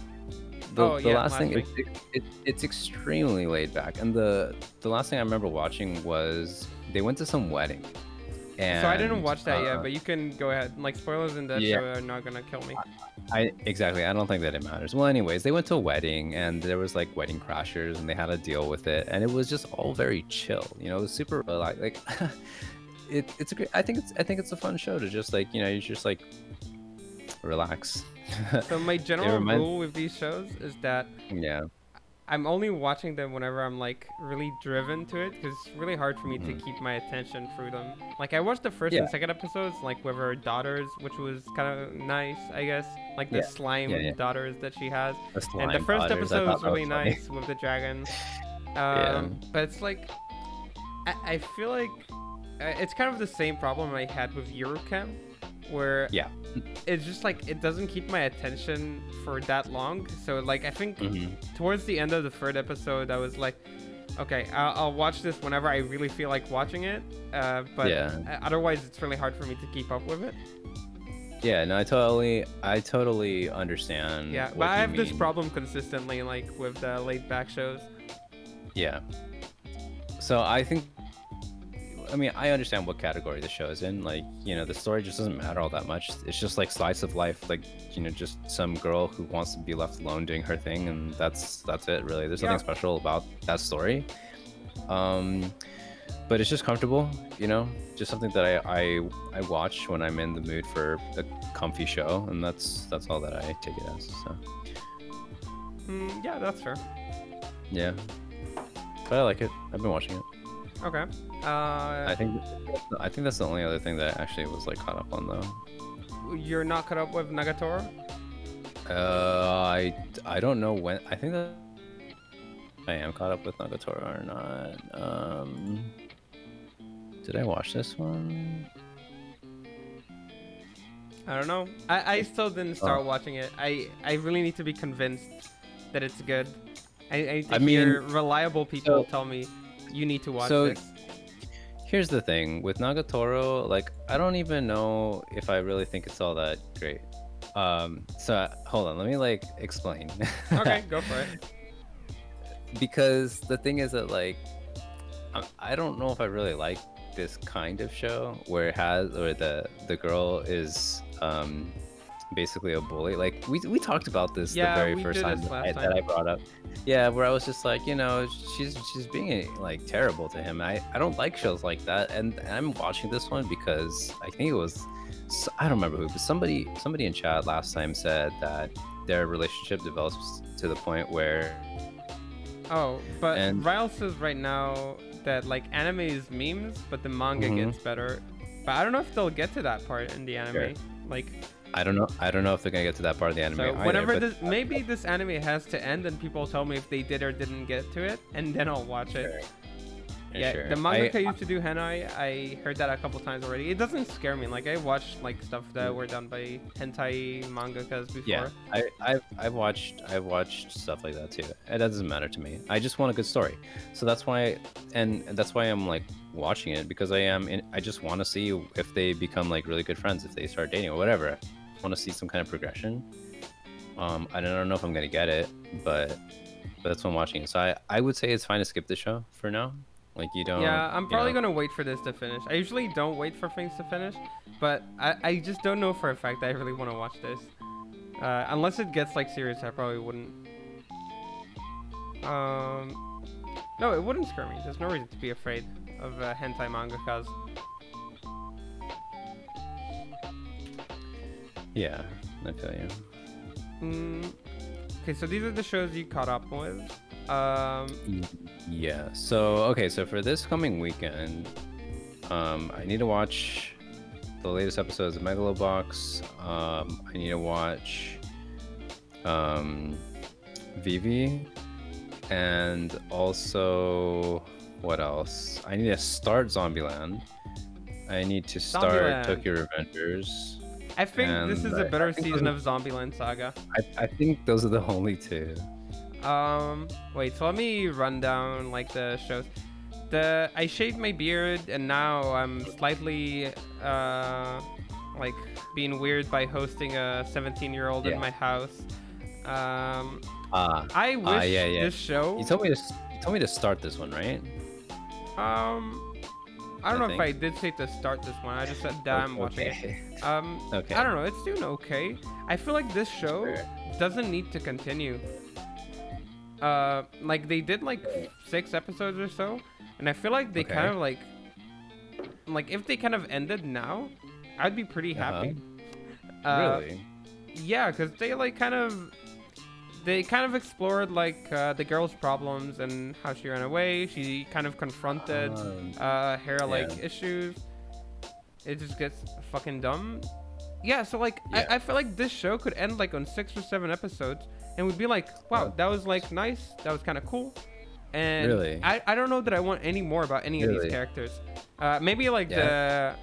Oh the yeah, last last thing, thing. it's extremely laid back, and the last thing I remember watching was they went to some wedding, So I didn't and watch that yet, but you can go ahead. Like spoilers in that yeah, show are not gonna kill me. I exactly. I don't think that it matters. Well, anyways, they went to a wedding, and there was like wedding crashers, and they had to deal with it, and it was just all very chill. You know, it was super like it's a great. I think it's a fun show to just like you just like relax. So my It general reminds rule with these shows is that yeah. I'm only watching them whenever I'm like really driven to it, because it's really hard for me to Mhm. keep my attention through them. Like I watched the first Yeah, and second episodes, like with her daughters, which was kind of nice, I guess. Like the yeah, yeah, slime yeah. daughters that she has, The and the slime first daughters. I episode thought was that really was funny. nice with the dragon. Yeah, But it's like I feel like it's kind of the same problem I had with Eurocamp, where yeah. it's just like it doesn't keep my attention for that long. So like I think Hmm. towards the end of the third episode, I was like, okay, I'll watch this whenever I really feel like watching it. But Yeah, otherwise, it's really hard for me to keep up with it. yeah. No, I totally understand Yeah, but what I you have this mean. problem consistently, like with the laid back shows. Yeah. So I think, I mean, I understand what category the show is in. Like, the story just doesn't matter all that much. It's just like slice of life, like, just some girl who wants to be left alone doing her thing, and that's it, really. There's Yeah. nothing special about that story. Um, but it's just comfortable, just something that I watch when I'm in the mood for a comfy show, and that's all that I take it as. So Yeah, that's fair. yeah, but I like it. I've been watching it. Okay. I think that's the only other thing that I actually was like caught up on though. You're not caught up with Nagatoro? I don't know when. I think that I am caught up with Nagatoro or not. Did I watch this one? I don't know. I still didn't start watching it. I really need to be convinced that it's good. I need to I mean, hear reliable people so- tell me you need to watch so this. Here's the thing with Nagatoro. Like, I don't even know if I really think it's all that great. So hold on, let me like explain. Okay, go for it. Because the thing is that like I don't know if I really like this kind of show where the girl is basically a bully. Like we talked about this Yeah, the very we first did time this last that time. I brought up. Yeah, where I was just like, she's being like terrible to him. I don't like shows like that, and I'm watching this one because I think it was I don't remember who, but somebody in chat last time said that their relationship develops to the point where Oh, but and Ryle says right now that like anime is memes, but the manga Mhm. gets better. But I don't know if they'll get to that part in the anime. Sure. Like, I don't know if they're gonna get to that part of the anime so either, whenever but this, maybe this anime has to end, and people tell me if they did or didn't get to it, and then I'll watch it. Sure. Yeah, Sure. the mangaka used to do hentai. I heard that a couple times already. It doesn't scare me. Like I watched like stuff that were done by hentai mangakas before. Yeah, I've watched stuff like that too. It doesn't matter to me. I just want a good story, so that's why, and that's why I'm like watching it, because I just want to see if they become like really good friends, if they start dating or whatever. I want to see some kind of progression. I don't know if I'm gonna get it, but that's why I'm watching it. So I would say it's fine to skip the show for now. Like you don't. Yeah, I'm you probably know- gonna wait for this to finish. I usually don't wait for things to finish, but I just don't know for a fact I really want to watch this. Unless it gets like serious, I probably wouldn't. No, it wouldn't scare me. There's no reason to be afraid of hentai mangakas. Yeah, I feel you. Okay, so these are the shows you caught up with. Yeah. So for this coming weekend, I need to watch the latest episodes of Megalobox. I need to watch Vivi, and also what else? I need to start Zombieland. I need to start Zombieland. Tokyo Revengers. I think this And is a I better think season of Zombieland Saga. I think those are the only two. Wait, so let me run down like the shows. I shaved my beard and now I'm slightly like being weird by hosting a 17-year-old in Yeah. my house. Um, Ah. I wish Yeah, yeah. this show. You told me to start this one, right? Um, I don't I know if I think. did say to start this one. I just said that I'm watching it. Okay. I Okay. don't know. It's doing okay. I feel like this show Sure. doesn't need to continue. Like they did like 6 episodes or so, and I feel like they kind Okay. of like if they kind of ended now, I'd be pretty Uh-huh. happy. Uh, Really? yeah, cause they kind of explored like the girl's problems and how she ran away. She kind of confronted Um, her like yeah. issues. It just gets fucking dumb. Yeah, so like Yeah. I feel like this show could end like on 6 or 7 episodes, and we'd be like, wow, that was like nice, that was kind of cool. And Really? I don't know that I want any more about any of these Really? characters. Maybe like Yeah.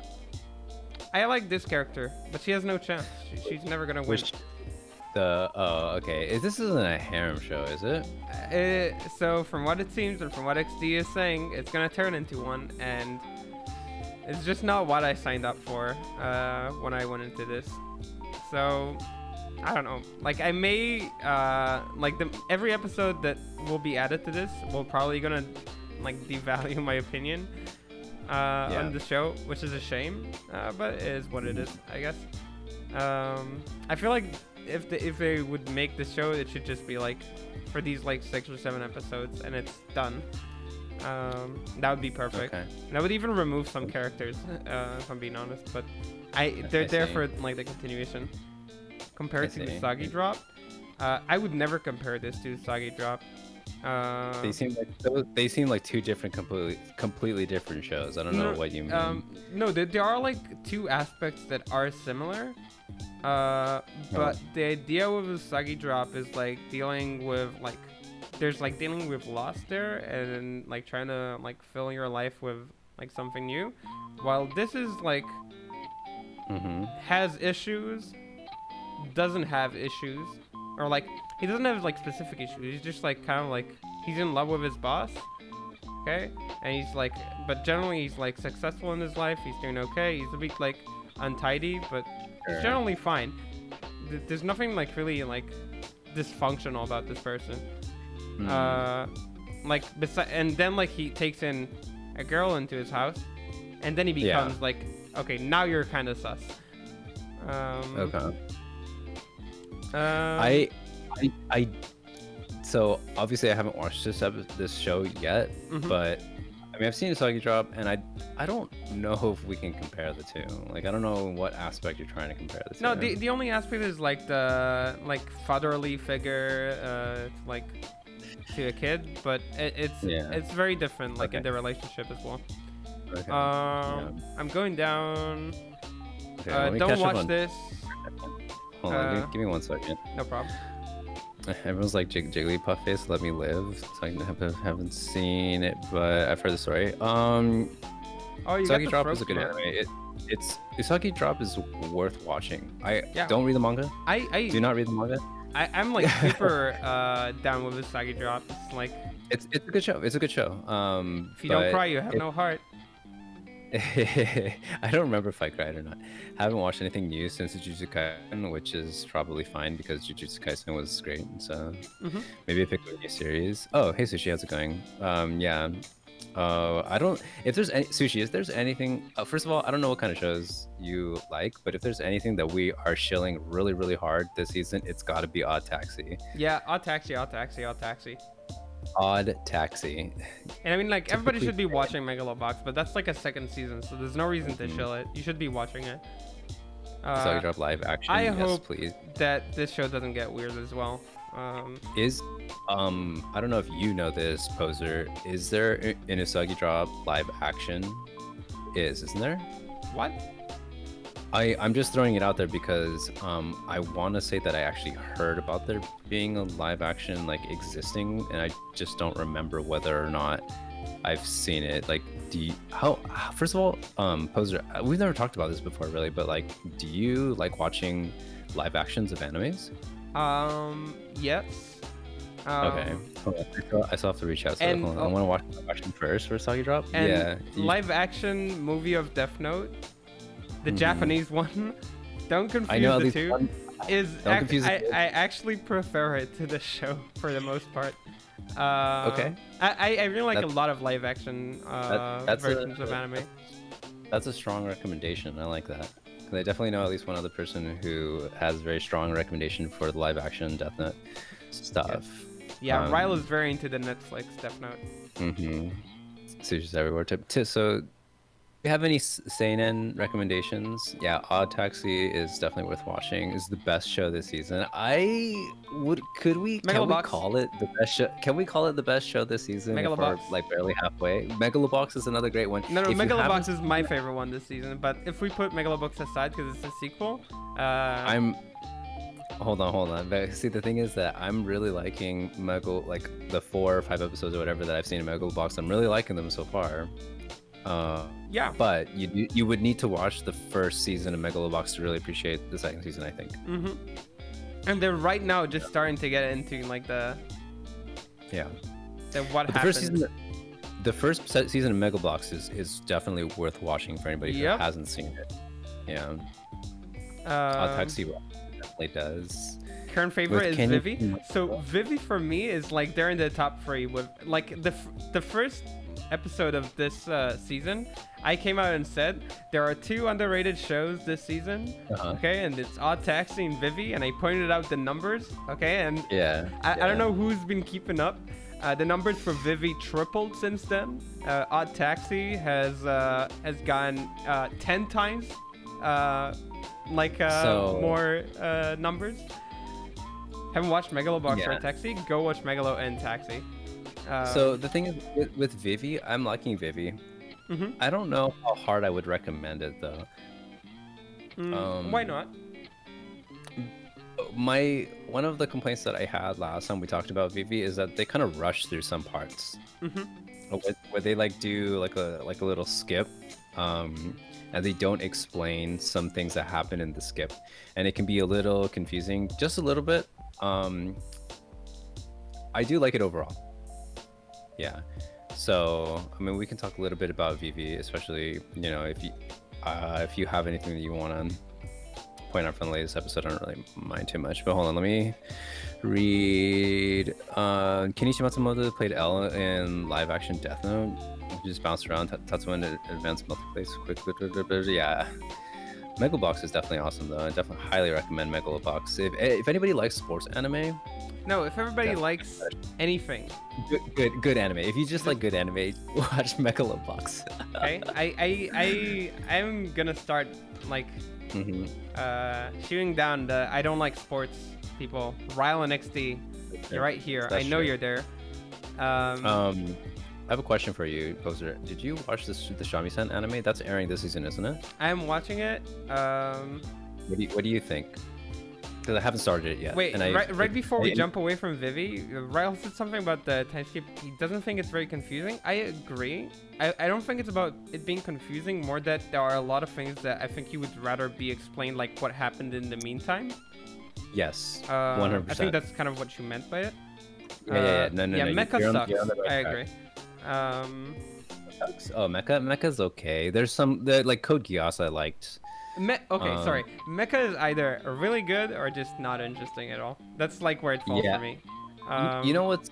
I like this character, but she has no chance. She's never gonna win. Which okay. This isn't a harem show, is it? So from what it seems and from what XD is saying, it's gonna turn into one, and it's just not what I signed up for when I went into this. So I don't know. Like I may like every episode that will be added to this will probably gonna like devalue my opinion on the show, which is a shame. But it is what it is, I guess. I feel like if they would make the show, it should just be like for these like 6 or 7 episodes, and it's done. That would be perfect. Okay. And I would even remove some characters, if I'm being honest. But they're there see. for like the continuation. Compared to the see. Sagi Drop, I would never compare this to Sagi Drop. They seem like two different, completely different shows. I don't know what you mean. No, there are like two aspects that are similar. But the idea with the Sagi Drop is like dealing with like there's like dealing with loss there and like trying to like fill your life with like something new, while this is like has issues, doesn't have issues, or like he doesn't have like specific issues. He's just like kind of like he's in love with his boss, okay, and he's like, but generally he's like successful in his life. He's doing okay. He's a bit like untidy, but he's generally fine. There's nothing like really like dysfunctional about this person. Like and then like he takes in a girl into his house, and then he becomes like, okay, now you're kind of sus. Okay. I so obviously I haven't watched this show yet, but I mean I've seen Soggy Drop, and I don't know if we can compare the two. Like I don't know what aspect you're trying to compare the two. No, the only aspect is like the like fatherly figure, like to a kid, but it's very different like in their relationship as well. Okay. I'm going down. Okay, don't watch this. Hold on, give me 1 second. No problem. Everyone's like Jigglypuff face, let me live. So I haven't seen it, but I've heard the story. Oh, you Soggy got the Drop throat is a good smart. anime. Soggy Drop is worth watching. I don't read the manga. I do not read the manga. I'm like super down with the Sagi Drop. It's like it's a good show. It's a good show. If you don't cry, you have no heart. I don't remember if I cried or not. I haven't watched anything new since Jujutsu Kaisen, which is probably fine because Jujutsu Kaisen was great. So maybe I pick a new series. Oh, hey Sushi, how's it going? Yeah. I don't. If there's any Sushi, if there's anything. First of all, I don't know what kind of shows you like, but if there's anything that we are shilling really, really hard this season, it's got to be Odd Taxi. Yeah, Odd Taxi. Odd Taxi. And I mean, like, everybody should be watching Megalobox, but that's like a second season, so there's no reason to chill it. You should be watching it. Soggy Drop live action. I yes, hope please. that this show doesn't get weird as well. I don't know if you know this, Poser. Is there in a Soggy Drop live action? Isn't there? What? I'm just throwing it out there because I want to say that I actually heard about there being a live action like existing, and I just don't remember whether or not I've seen it. Like, first of all, Poser, we've never talked about this before really, but like, do you like watching live actions of animes? Yes. Okay. I still have to reach out. So I want to watch live action first for Soggy Drop. And yeah. live action movie of Death Note. The Japanese one, don't I confuse know at the least two. one. Don't confuse the two. I actually prefer it to the show for the most part. Okay. I really like a That's- lot of live action that's versions of anime. That's a strong recommendation. I like that. 'Cause I definitely know at least one other person who has very strong recommendation for the live action Death Note stuff. Yeah, Ryle is very into the Netflix Death Note. Mm-hmm. Sushis everywhere. So, do you have any seinen recommendations? Yeah, Odd Taxi is definitely worth watching. It's the best show this season. Can we call it the best show? Can we call it the best show this season if we're Megalobox. like barely halfway? Megalobox is another great one. No, If you Megalobox haven't- is my favorite one this season. But if we put Megalobox aside because it's a sequel, Hold on. But see, the thing is that I'm really liking like the 4 or 5 episodes or whatever that I've seen in Megalobox. I'm really liking them so far. yeah. But you would need to watch the first season of Megalobox to really appreciate the second season, I think. Mm-hmm. And they're right now just starting to get into like the what happened. The first season of Megalobox is definitely worth watching for anybody who hasn't seen it. Yeah. Odd Taxi definitely does. Current favorite is Vivi. So Vivi for me is like they're in the top 3 with like the first episode of this season. I came out and said there are 2 underrated shows this season. Okay, and it's Odd Taxi and Vivi, and I pointed out the numbers. Okay, and I don't know who's been keeping up. The numbers for Vivi tripled since then. Odd Taxi has gone 10 times more numbers. Haven't watched Megalobox or Taxi? Go watch Megalo and Taxi. So the thing is with Vivi, I'm liking Vivi. Mm-hmm. I don't know how hard I would recommend it though. Why not? One of the complaints that I had last time we talked about Vivi is that they kind of rush through some parts. Where they like do like a little skip, and they don't explain some things that happen in the skip, and it can be a little confusing, just a little bit. I do like it overall. Yeah. So I mean, we can talk a little bit about Vivi, especially if you have anything that you want to point out from the latest episode. I don't really mind too much, but hold on, let me read. Kenichi Matsumoto played L in live action Death Note. He just bounced around. Tatsuo in advanced multiplace quick. Yeah. Megalobox is definitely awesome though. I definitely highly recommend Megalobox. If anybody likes sports anime. No, if everybody likes anything. Good anime. If you just like good anime, watch Megalobox. Okay. I'm gonna start like shooting down the I don't like sports people. Ryle and XD, you're right here. I know you're there. I have a question for you, Poser. Did you watch the Shamisen anime? That's airing this season, isn't it? I'm watching it. What do you think? Because I haven't started it yet. Wait, right before we jump away from Vivi, Ryle said something about the time skip. He doesn't think it's very confusing. I agree. I don't think it's about it being confusing, more that there are a lot of things that I think you would rather be explained, like what happened in the meantime. Yes, 100%. I think that's kind of what you meant by it. No. Yeah, Mecha sucks. I agree. Mecha's okay. There's like Code Geass I liked. Sorry. Mecha is either really good or just not interesting at all. That's like where it falls for me. You know what?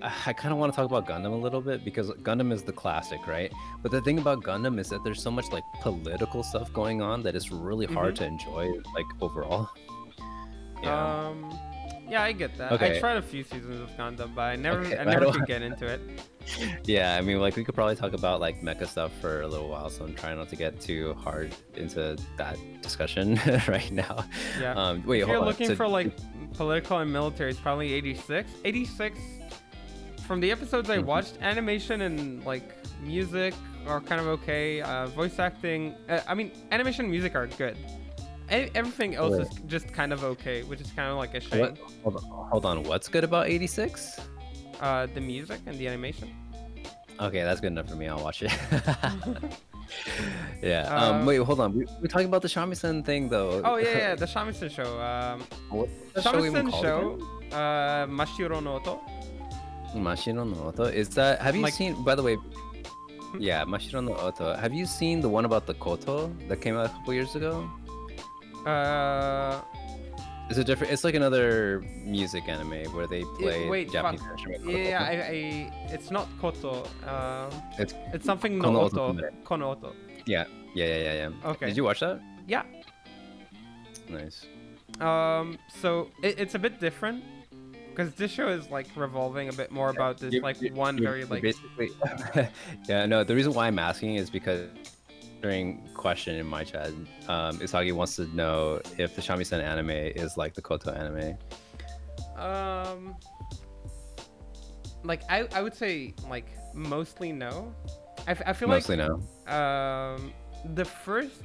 I kind of want to talk about Gundam a little bit because Gundam is the classic, right? But the thing about Gundam is that there's so much like political stuff going on that it's really hard to enjoy, like overall. Yeah. Yeah, I get that. Okay. I tried a few seasons of Gundam, but I never could get into it. Yeah, I mean, like we could probably talk about like mecha stuff for a little while, so I'm trying not to get too hard into that discussion right now. Yeah. Wait, if you're looking for like political and military, it's probably 86. 86. From the episodes I watched, animation and like music are kind of okay. Voice acting, I mean, animation and music are good. Everything else is just kind of okay, which is kind of like a shame. Hold on. What's good about 86? The music and the animation. Okay, that's good enough for me. I'll watch it. Yeah. Wait, hold on. We're talking about the Shamisen thing, though. Oh yeah, the Shamisen show. What's the Shamisen show? Mashiro no Oto. Mashiro no Oto. Is that? Have you seen? By the way, Yeah, Mashiro no Oto. Have you seen the one about the Koto that came out a couple years ago? Uh, It's a different. It's like another music anime where they play wait, fuck. Japanese instrument called Yeah, koto. it's not Koto. It's It's something no Kono Oto Oto. Kumare. Kono Oto. Yeah, yeah. Okay. Did you watch that? Yeah. Nice. So it's a bit different because this show is like revolving a bit more about this You- like you- one you- very you like. basically. Yeah, no. The reason why I'm asking is because during question in my chat, Isagi wants to know if the Shamisen anime is like the Koto anime. Um, like I would say like mostly no. I feel Mostly like no. the first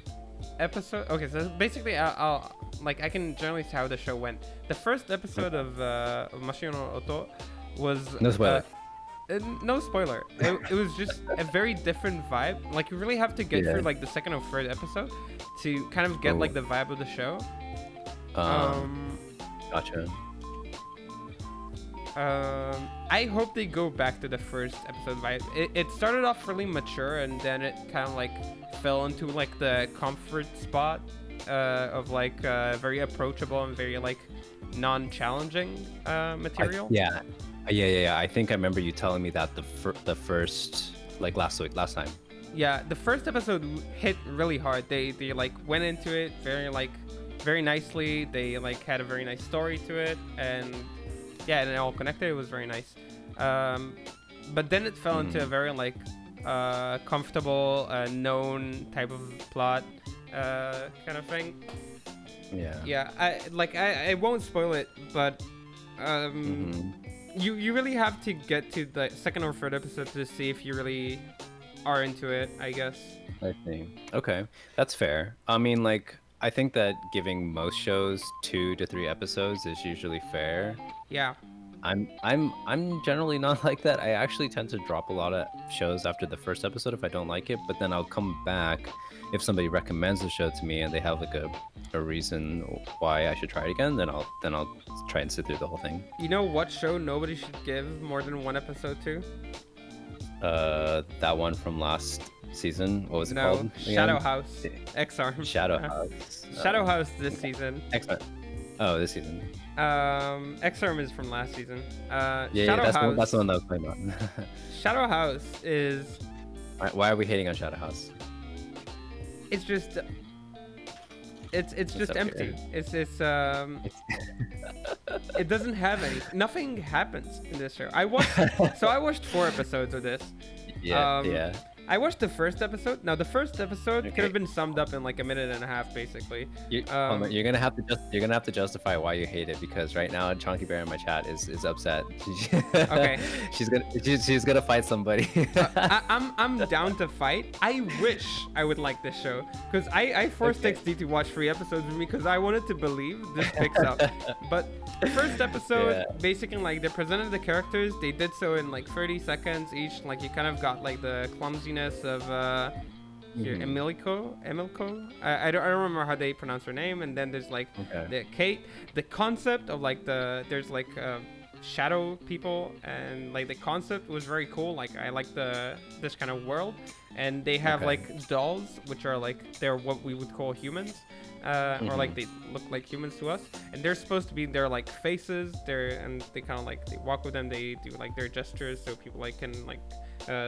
episode. Okay, so basically I'll like I can generally see how the show went. The first episode of Mashiro no Oto was No spoiler. no spoiler. It was just a very different vibe. Like you really have to get Yeah. through like the second or third episode to kind of get Oh. like the vibe of the show. Gotcha. I hope they go back to the first episode vibe. It started off really mature and then it kind of like fell into like the comfort spot of like very approachable and very like non-challenging material. Yeah. I think I remember you telling me that the first like last time. Yeah, the first episode hit really hard. They like went into it very nicely. They like had a very nice story to it, and yeah, and it all connected. It was very nice. But then it fell into a very like comfortable, known type of plot kind of thing. Yeah. Yeah, I won't spoil it, but you really have to get to the second or third episode to see if you really are into it, I guess. I see. Okay, that's fair. I mean, like, I think that giving most shows 2 to 3 episodes is usually fair. Yeah. I'm generally not like that. I actually tend to drop a lot of shows after the first episode if I don't like it, but then I'll come back if somebody recommends the show to me and they have like a reason why I should try it again, then I'll try and sit through the whole thing. You know what show nobody should give more than one episode to? That one from last season. What was it No, called? Shadow again? House. X-Arm. Shadow House. Shadow House this season. X-Men. Oh, this season. X-Arm is from last season. Yeah, Shadow House. that's the one that was playing on. Shadow House is. Why are we hating on Shadow House? It's just. It's just okay. empty. It's it doesn't have any. Nothing happens in this show. I watched 4 episodes of this. Yeah. I watched the first episode. Now the first episode could Okay. have been summed up in like a minute and a half, basically. You're gonna have to justify why you hate it because right now Chonky Bear in my chat is upset. Okay. she's gonna fight somebody. I'm down to fight. I wish I would like this show because I forced Okay. XD to watch 3 episodes with me because I wanted to believe this picks up. But the first episode, Yeah. basically like they presented the characters. They did so in like 30 seconds each. Like you kind of got like the clumsiness of here, Emilko. I don't remember how they pronounce her name. And then there's like Okay. the Kate. The concept of like there's like shadow people and like the concept was very cool. Like I like this kind of world, and they have Okay. like dolls which are like they're what we would call humans. Or like they look like humans to us, and they're supposed to be their like faces. And they kind of like they walk with them. They do like their gestures so people like can like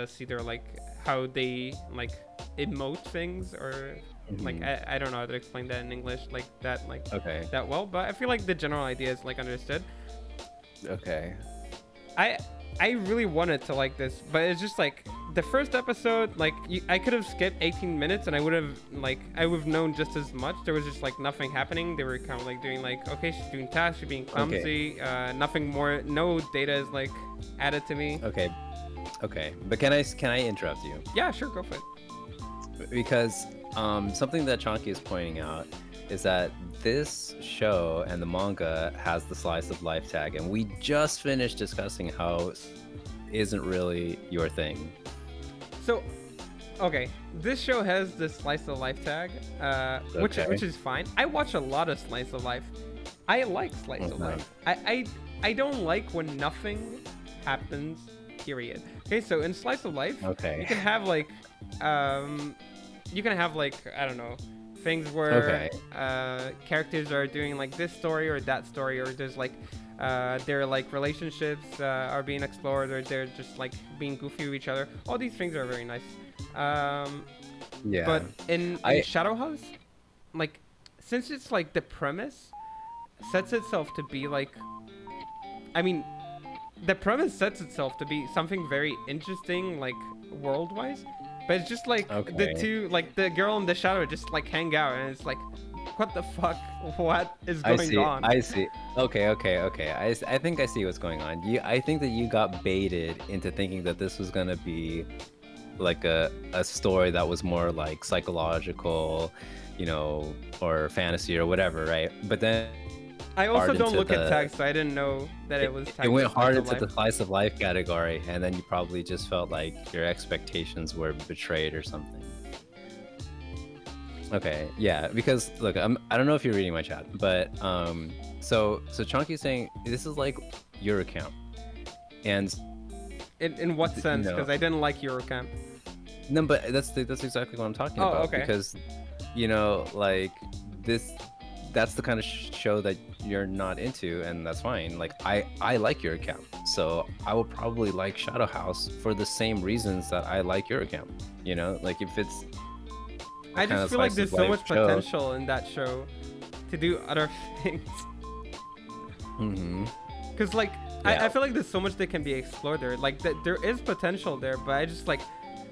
see their like how they like emote things or like I don't know how to explain that in English like that Okay. that well, but I feel like the general idea is like understood. Okay. I really wanted to like this, but it's just like the first episode, like I could have skipped 18 minutes and I would have known just as much. There was just like nothing happening. They were kind of like doing like, okay, she's doing tasks, she's being clumsy, nothing more, no data is like added to me. Okay. But can I interrupt you? Yeah, sure, go for it. Because something that Chonky is pointing out is that this show and the manga has the slice of life tag, and we just finished discussing how it isn't really your thing. So, okay, this show has the slice of life tag, which is fine. I watch a lot of slice of life. I like slice of life. I don't like when nothing happens period. Okay, so in slice of life, you Okay. can have like, um, you can have like, I don't know, things where Okay. characters are doing like this story or that story, or there's like their like relationships are being explored, or they're just like being goofy with each other. All these things are very nice. Um, Yeah. but in I Shadow House, like, since it's like the premise sets itself to be like, I mean, the premise sets itself to be something very interesting, like world wise, but it's just like the okay. two, like the girl and the shadow, just like hang out, and it's like, what the fuck? What is I going see. on? I see. Okay, okay, okay. I think I see what's going on. I think that you got baited into thinking that this was gonna be like a story that was more like psychological, or fantasy or whatever, right? But then I also hard don't into look at the tags, so I didn't know that it was it tagged went as slice hard of into life. the slice of life category, and then you probably just felt like your expectations were betrayed or something. Okay, yeah, because look, I don't know if you're reading my chat, but so Chunky's saying this is like your account, and In what you sense? know, Because I didn't like Eurocamp. no, but that's exactly what I'm talking Oh, about, okay. because like this, that's the kind of show that you're not into, and that's fine. Like I like your account, so I will probably like Shadow House for the same reasons that I like your account. Like if it's a I kind just of feel like slice there's of so life much show. potential in that show to do other things. Hmm. Because, like, Yeah. I feel like there's so much that can be explored there. Like, there is potential there, but I just, like,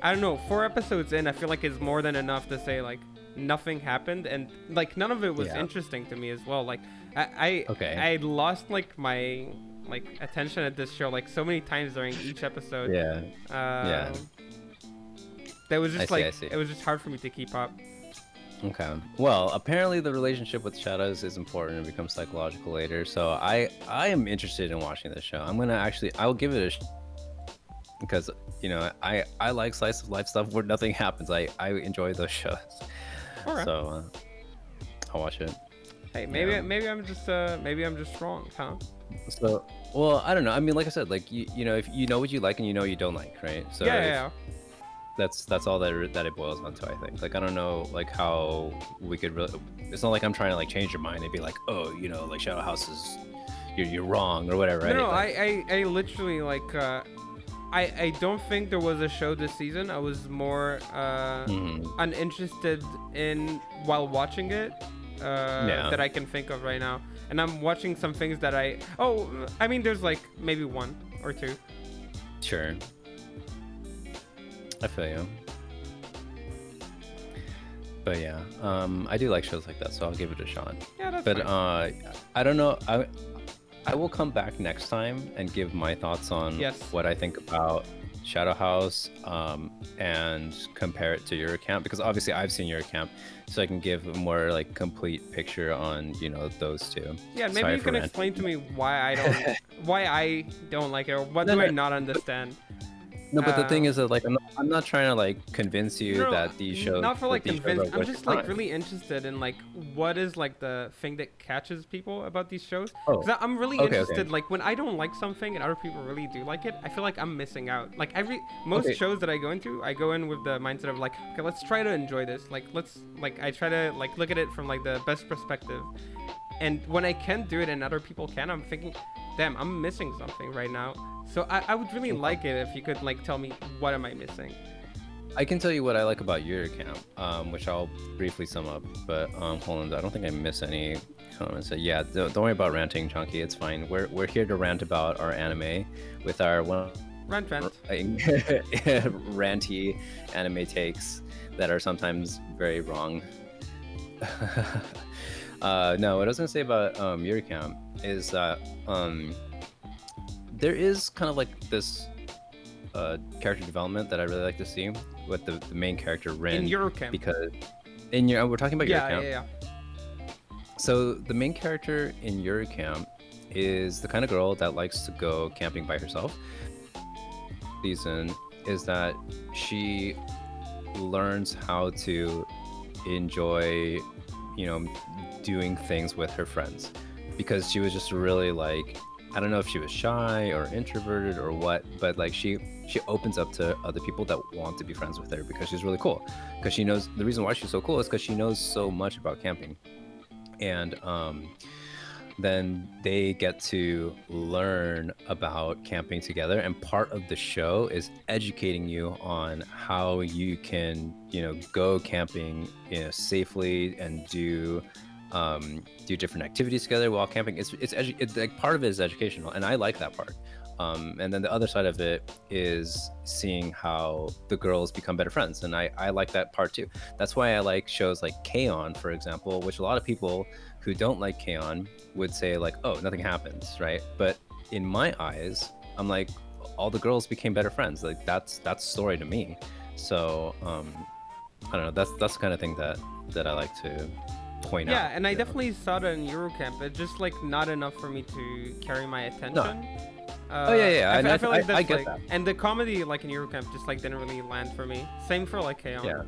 I don't know, 4 episodes in, I feel like it's more than enough to say, like, nothing happened. And, like, none of it was Yeah. interesting to me as well. Like, I, Okay. I lost, like, my, like, attention at this show, like, so many times during each episode. Yeah. Yeah. That was I just, see. like, I see. it was just hard for me to keep up. Okay. Well, apparently the relationship with shadows is important and becomes psychological later. So I am interested in watching this show. I'm gonna I'll give it a because I like slice of life stuff where nothing happens. I enjoy those shows. All right. So I'll watch it. Hey, Yeah. maybe I'm just wrong, huh? So well, I don't know. I mean, like I said, like if you know what you like and you know what you don't like, right? So Yeah, if yeah, that's all that it boils down to, I think. Like I don't know like how we could really, it's not like I'm trying to like change your mind and be like, oh, like Shadow House is you're wrong or whatever, right? No, Like, I literally like I don't think there was a show this season. I was more mhm. uninterested in while watching it Yeah, that I can think of right now. And I'm watching some things that I mean there's like maybe one or two. sure. I feel you. But yeah, I do like shows like that, so I'll give it a shot. Yeah, that's But fine. I don't know. I will come back next time and give my thoughts on Yes. what I think about Shadow House, and compare it to your account, because obviously I've seen your account, so I can give a more like complete picture on those two. Yeah, maybe Sorry you for can ranting. explain to me why I don't like it, or what No, do no, I not understand. no, but the thing Um, is that like I'm not trying to like convince you No, that these shows not for like are convinced. I'm worth just your like time. really interested in like what is like the thing that catches people about these shows. Oh, Because I'm really okay, interested. okay, Like when I don't like something and other people really do like it, I feel like I'm missing out. Like most okay. shows that I go into, I go in with the mindset of like, okay, let's try to enjoy this. Like I try to like look at it from like the best perspective. And when I can't do it and other people can, I'm thinking, damn, I'm missing something right now. So I would really like it if you could like tell me what am I missing. I can tell you what I like about your account, which I'll briefly sum up. But hold on, I don't think I miss any comments. So yeah, don't worry about ranting, Chunky. It's fine. We're here to rant about our anime with our Rant. ranty anime takes that are sometimes very wrong. No, what I was gonna say about your account is that there is kind of like this character development that I really like to see with the main character Rin, In Eurocamp. because we're talking about your Yeah, account. yeah. So the main character in your account is the kind of girl that likes to go camping by herself. Reason is that she learns how to enjoy, doing things with her friends, because she was just really like I don't know if she was shy or introverted or what, but like she opens up to other people that want to be friends with her because she's really cool. Because she knows the reason why she's so cool is because she knows so much about camping, and then they get to learn about camping together, and part of the show is educating you on how you can, go camping, safely, and do different activities together while camping. It's like part of it is educational, and I like that part. And then the other side of it is seeing how the girls become better friends, and I like that part too. That's why I like shows like K-On!, for example, which a lot of people who don't like K-On! Would say like, oh, nothing happens, right? But in my eyes, I'm like, all the girls became better friends. Like that's story to me. So I don't know. That's the kind of thing that I like to point out. Yeah, and I definitely saw that in Eurocamp. It's just like not enough for me to carry my attention. No. Oh yeah. I feel like that's I get like, that. and the comedy like in Eurocamp just like didn't really land for me. Same for like K-On! Yeah.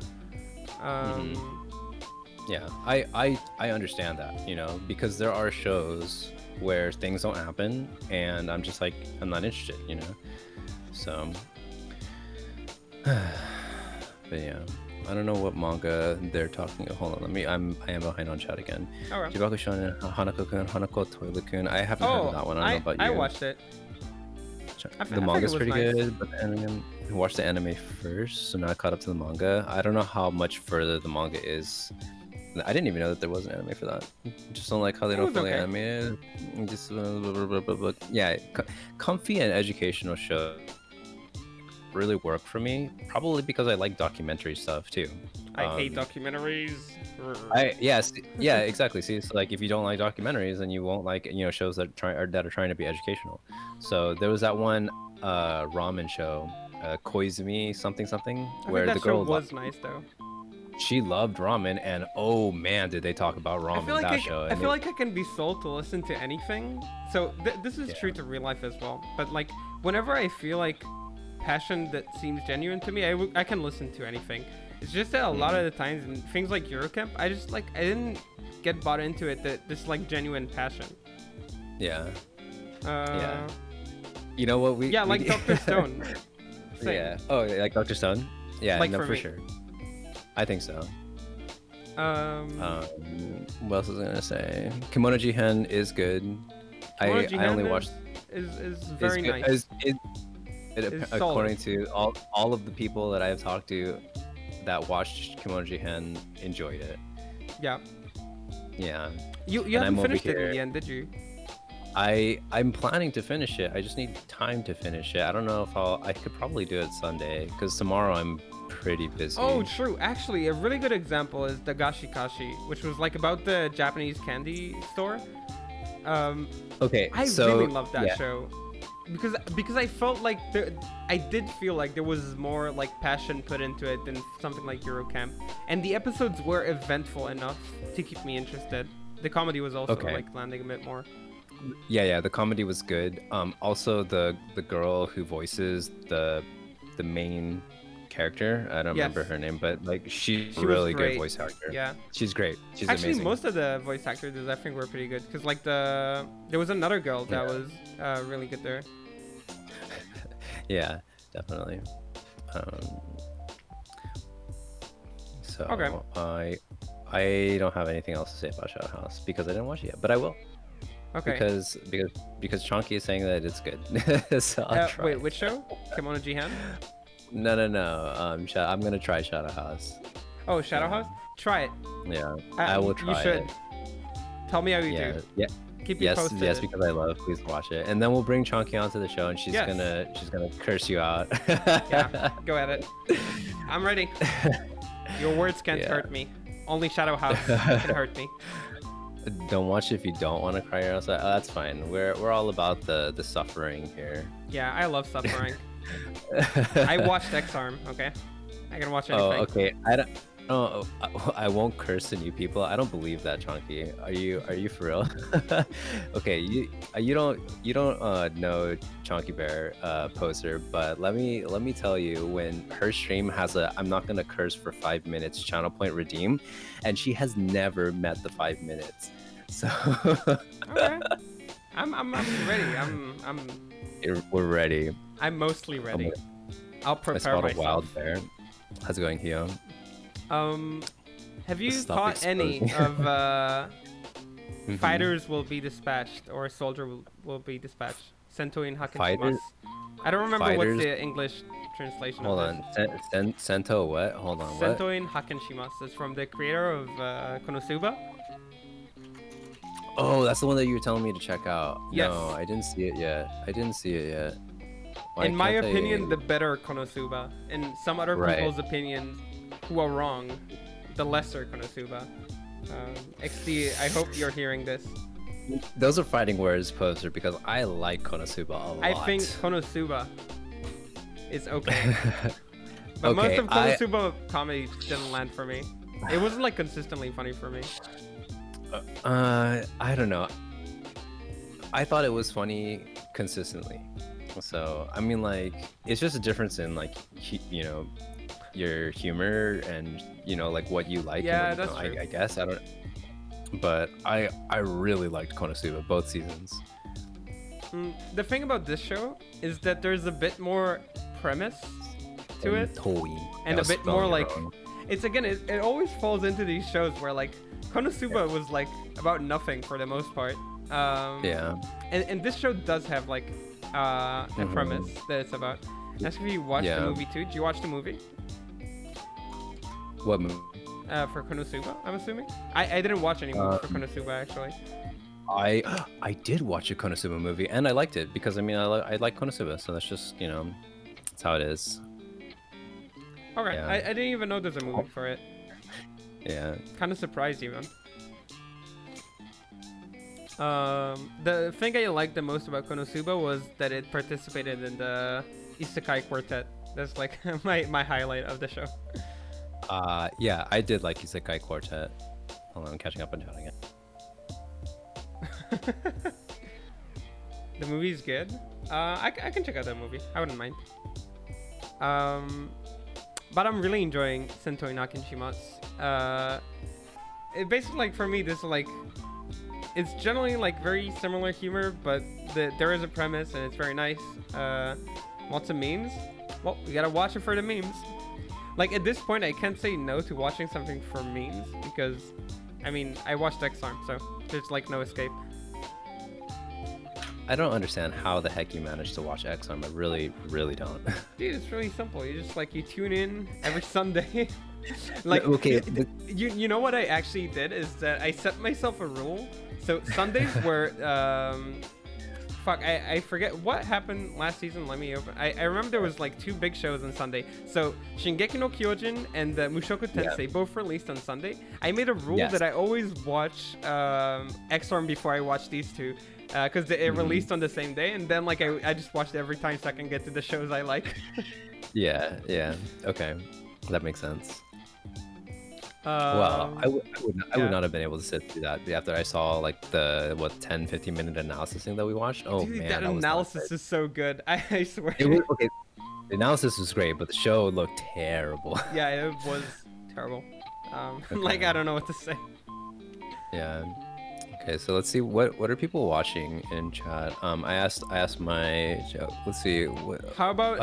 Yeah, I understand that, because there are shows where things don't happen, and I'm just like, I'm not interested, So, but yeah, I don't know what manga they're talking. Hold on, I am behind on chat again. Alright. Jibaku Shonen, Hanako-kun, Hanako Toilet-kun. I haven't heard of that one. I don't know about you. I watched it. The manga's pretty good, but the anime, I watched the anime first, so now I caught up to the manga. I don't know how much further the manga is. I didn't even know that there was an anime for that. Just don't like how they don't fully animate it. Just yeah, comfy and educational show really work for me. Probably because I like documentary stuff too. I hate documentaries. Yeah, exactly. See, it's like if you don't like documentaries, then you won't like shows that are trying to be educational. So there was that one ramen show, Koizumi something, where the girl was nice though. She loved ramen, and oh man, did they talk about ramen in that show. I feel like I can be sold to listen to anything. So this is true to real life as well. But like whenever I feel like passion that seems genuine to me, I can listen to anything. It's just that a lot of the times in things like Eurocamp, I didn't get bought into it, this like genuine passion. Yeah. Yeah. You know what like Dr. Stone. Same. Yeah. Oh, like Dr. Stone? Yeah, like no, for me. sure. I think so. What else was I gonna say? Kimono Jihen is good. I only watched. Is very nice. According to all of the people that I have talked to that watched Kimono Jihen, enjoyed it. Yeah. Yeah. You haven't finished it in the end, did you? I'm planning to finish it. I just need time to finish it. I don't know if I could probably do it Sunday, because tomorrow I'm pretty busy. Oh, true. Actually, a really good example is the Gashikashi, which was like about the Japanese candy store. Okay, I really loved that show because I felt like I did feel like there was more like passion put into it than something like Eurocamp, and the episodes were eventful enough to keep me interested. The comedy was also like landing a bit more. Yeah, the comedy was good. Also the girl who voices the main character, I don't remember her name, but like she's a really good voice actor. Yeah, she's great. She's actually amazing. Most of the voice actors I think were pretty good, because like there was another girl that was really good there. Yeah, definitely. So okay. I don't have anything else to say about Shadow House because I didn't watch it yet, but I will. Okay. Because Chonky is saying that it's good. So I'll try. Wait, which show? Kimono Jihen? No. I'm gonna try Shadow House. Oh, Shadow House? Try it. Yeah, I will try. You should. It. Tell me how you do. Yeah. Keep me posted. Yes, because I love. Please watch it, and then we'll bring Chonky onto the show, and she's gonna curse you out. Yeah, go at it. I'm ready. Your words can't hurt me. Only Shadow House can hurt me. Don't watch it if you don't want to cry your eyes out. Oh, that's fine. We're all about the suffering here. Yeah, I love suffering. I watched X-Arm. Okay, I can watch anything. Oh, okay. I won't curse the new people. I don't believe that, Chonky. Are you for real? Okay, you don't know Chonky Bear poster, but let me tell you, when her stream has a I'm not gonna curse for 5 minutes channel point redeem, and she has never met the 5 minutes. So okay. I'm ready. We're ready. I'm mostly ready. I'll I prepare spotted a myself. wild bear. How's it going, Hio? Have you Stop caught any exposing. of Mhm. fighters will be dispatched or soldier will be dispatched? Sento in Hakken Fighters? Shimasu. I don't remember what's Fighters? the English translation Hold of on. this. Sento what? Hold on. What? Sento in Hakken Shimasu is from the creator of Konosuba. Oh, that's the one that you were telling me to check out. Yes. No, I didn't see it yet. Why In my can't I- opinion, the better Konosuba. In some other Right. people's opinions, who are wrong, the lesser Konosuba. XD, I hope you're hearing this. Those are fighting words, poster, because I like Konosuba a lot. I think Konosuba is okay. But most Okay, of Konosuba comedy didn't land for me. It wasn't like consistently funny for me. I don't know. I thought it was funny consistently. So, I mean, like, it's just a difference in, like, your humor and, like, what you like. Yeah, and what you that's don't. true. I guess, I don't. But I really liked Konosuba, both seasons. The thing about this show is that there's a bit more premise to it. And a bit more, like, it's again, it always falls into these shows where, like, Konosuba was, like, about nothing for the most part. Yeah. And this show does have, like, a premise that it's about. Ask if you watched the movie too. Did you watch the movie? What movie? For Konosuba, I'm assuming. I didn't watch any movies for Konosuba, actually. I did watch a Konosuba movie, and I liked it, because, I mean, I like Konosuba, so that's just, that's how it is. Okay, Yeah. I didn't even know there's a movie for it. Yeah. Kind of surprised even. The thing I liked the most about Konosuba was that it participated in the Isekai Quartet. That's like my highlight of the show. Yeah, I did like Isekai Quartet. Hold on, I'm catching up on chatting it. The movie's good. I can check out that movie. I wouldn't mind. But I'm really enjoying Sento Inakin Shimatsu. It basically, like, for me, this is like, it's generally like very similar humor, but there is a premise and it's very nice. Lots of memes. Well, we gotta watch it for the memes. Like, at this point, I can't say no to watching something for memes because, I mean, I watched X-Arm, so there's like no escape. I don't understand how the heck you managed to watch X-Arm. I really, really don't. Dude, it's really simple. You just, like, you tune in every Sunday. Like, okay, you know what I actually did is that I set myself a rule. So Sundays were fuck, I forget what happened last season. Let me open. I remember there was like 2 big shows on Sunday. So Shingeki no Kyojin and Mushoku Tensei both released on Sunday. I made a rule that I always watch X-Arm before I watch these two. Because it released on the same day, and then, like, I just watched it every time so I can get to the shows I like. yeah, okay, that makes sense. Well, I would not have been able to sit through that after I saw, like, the 10-15 minute analysis thing that we watched. Oh, dude, man, that analysis is so good. I swear. It was, okay, the analysis was great, but the show looked terrible. Yeah, it was terrible. Like, I don't know what to say. Yeah. Okay, so let's see what are people watching in chat. I asked my, let's see. How about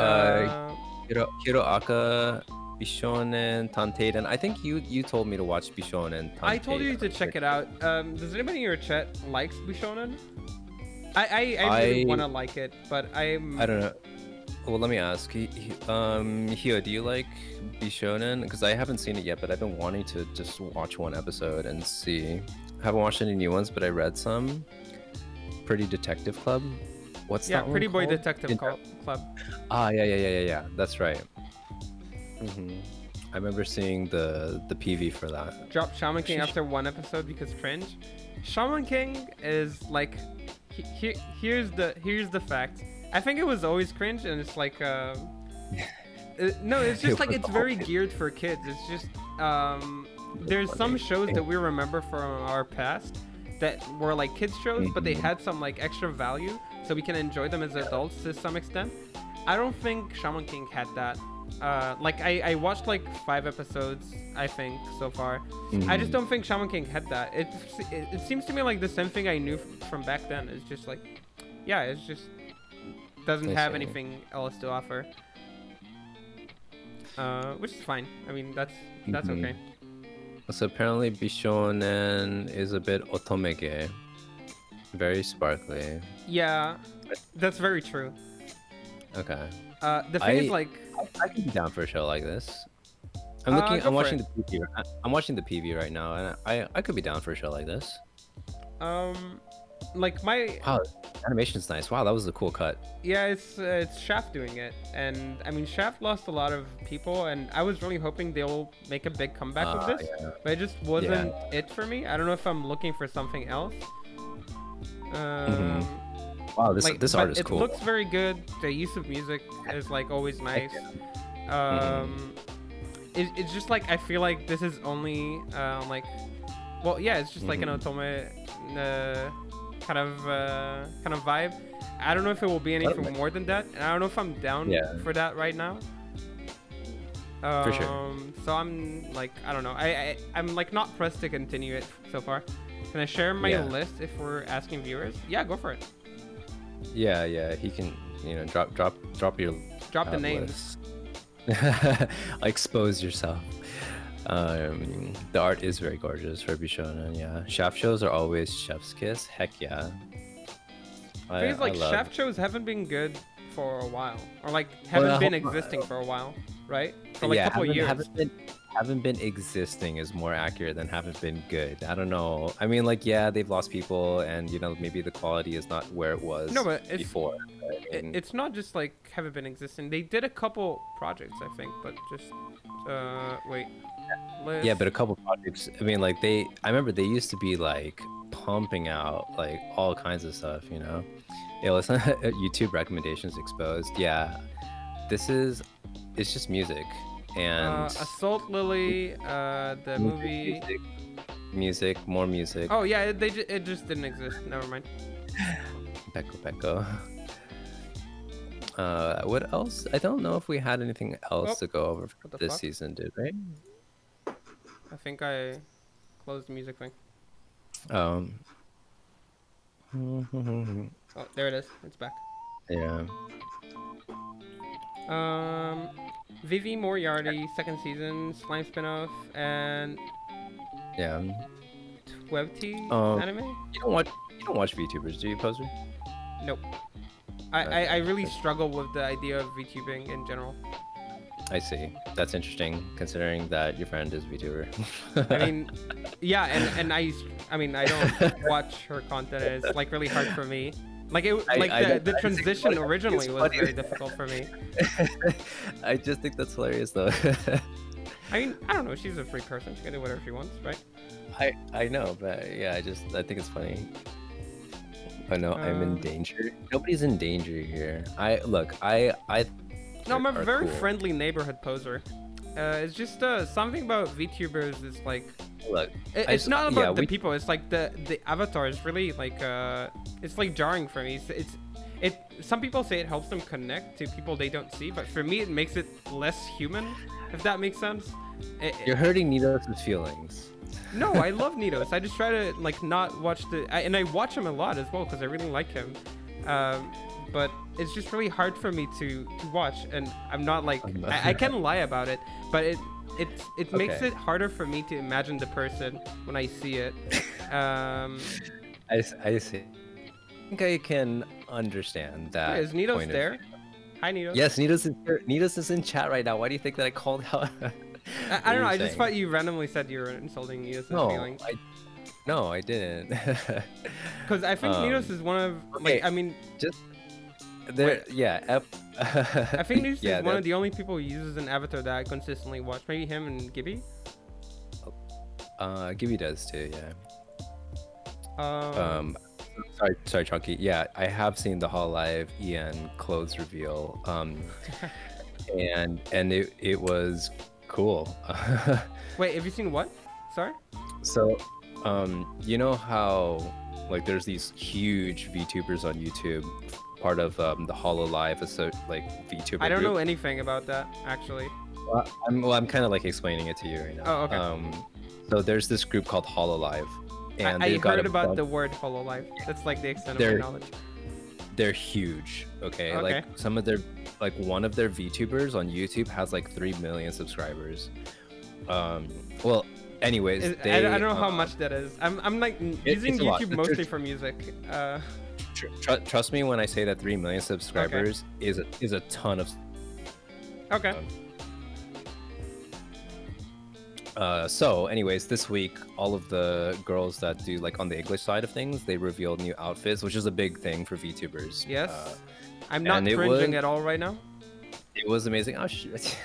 Hiroaka Bishonen Tanteiden. I think you told me to watch Bishonen Tanteiden. I told you to check it out. Does anybody in your chat likes Bishonen? I really want to like it, but I don't know. Well, let me ask. Hio, do you like Bishonen? Because I haven't seen it yet, but I've been wanting to just watch one episode and see. I haven't watched any new ones, but I read some. Pretty Detective Club. What's that one Pretty Boy called? Detective Club. Yeah. That's right. I remember seeing the PV for that. Dropped Shaman King after 1 episode because cringe. Shaman King is like, here's the fact. I think it was always cringe, and it's like no, it's just like it's very geared for kids. It's just there's some shows that we remember from our past that were like kids shows, but they had some like extra value, so we can enjoy them as adults to some extent. I don't think Shaman King had that. Like I watched like 5 episodes, I think, so far. I just Mhm. don't think Shaman King had that. It seems to me like the same thing I knew from back then. It's just like, yeah, it's just doesn't I have see. anything else to offer. Which is fine. I mean, that's okay. Mhm. So apparently Bishonen is a bit otomege, very sparkly. Yeah, that's very true. Okay. The thing is I like, I can be down for a show like this. go I'm for watching it. the PV. I'm watching the PV right now, and I could be down for a show like this. Um, like my Wow, animation's nice. Wow, that was a cool cut. Yeah, it's Shaft doing it, and I mean Shaft lost a lot of people, and I was really hoping they'll make a big comeback with this, Yeah, but it just yeah. wasn't it for me. I don't know if I'm looking for something else. hmm Um, Wow, like, this art but is it cool. looks very good. The use of music is like always Heck nice. hmm Um, it's just like I feel like this is only like, well, yeah, it's just like an hmm otome kind of vibe. I don't know if it will be anything more than that, and I don't know if I'm down Yeah, for that right now. for sure. So I'm like, I don't know. I'm like not pressed to continue it so far. Can I share my Yeah, list if we're asking viewers? Yeah, go for it. yeah. He can, drop your Drop the names. list. Expose yourself. The art is very gorgeous for Bishonen. Yeah, shaft shows are always chef's kiss. Heck yeah. Things I like love. Shaft shows haven't been good for a while, or like Well, haven't been existing for a while, right? For like a yeah, couple of years. haven't been existing is more accurate than haven't been good. I don't know. I mean, like, yeah, they've lost people, and maybe the quality is not where it was No, but before. But, I mean, it's not just like haven't been existing. They did a couple projects, I think, but just wait, list. yeah, but a couple projects. I mean, like I remember they used to be like pumping out like all kinds of stuff. Yeah, listen, YouTube recommendations exposed. Yeah, it's just music and Assault Lily, the movie. more music. Oh yeah, it just didn't exist. Never mind. Peko Peko. What else? I don't know if we had anything else Oh, to go over for what the this fuck? season, did we? I think I closed the music thing. Um, Oh, there it is. It's back. yeah. Vivi Moriarty, second season, Slime spinoff, and Yeah. WebT Um, anime? you don't watch VTubers, do you, Poser? Nope. Okay. I really struggle with the idea of VTubing in general. I see. That's interesting, considering that your friend is VTuber. I mean, yeah, and I mean, I don't watch her content. And it's like really hard for me. Like the transition originally was very difficult for me. I just think that's hilarious, though. I mean, I don't know. She's a free person. She can do whatever she wants, right? I know, but yeah, I think it's funny. Oh no, I'm in danger. Nobody's in danger here. No, I'm a are very cool. friendly neighborhood poser. It's just something about VTubers is like Look, it's not about the people. It's like the avatar is really like it's like jarring for me. It some people say it helps them connect to people they don't see, but for me it makes it less human, if that makes sense. You're hurting Nidos' feelings. No, I love Nidos. I just try to like not watch and I watch him a lot as well because I really like him. But it's just really hard for me to watch, and I'm not like I can lie about it, but it makes it harder for me to imagine the person when I see it. I see. I think I can understand that. Wait, is Nidos point of there? view. Hi, Nidos. Yes, Nidos is here. Nidos is in chat right now. Why do you think that I called out? I don't know. I just thought you randomly said you were insulting Nidos' feelings. No, I didn't. Because I think Nidos is one of like I mean just there. Wait. Yeah. I think Nidos yeah, is one of the only people who uses an avatar that I consistently watch. Maybe him and Gibby. Gibby does too. Yeah. Um, Sorry, Chunky. Yeah, I have seen the Hololive Ian clothes reveal. And it was cool. Wait, have you seen what? Sorry. So, you know how like there's these huge VTubers on YouTube part of the Hololive, like VTuber I don't group. know anything about that actually. I'm kind of like explaining it to you right now. Oh, okay. So there's this group called Hololive, and I they've got heard a about bunch. the word Hololive. That's like the extent of my They're knowledge. they're huge. Okay, Okay. like some of their one of their VTubers on YouTube has like 3 million subscribers. Well, anyways, I don't know how much that is. I'm like using it's a lot. YouTube mostly for music. Trust me when I say that 3 million subscribers is a ton of. Okay. So anyways, this week all of the girls that do like on the English side of things, they revealed new outfits, which is a big thing for VTubers. Yes. I'm not and it cringing was- at all right now. It was amazing. Oh shit.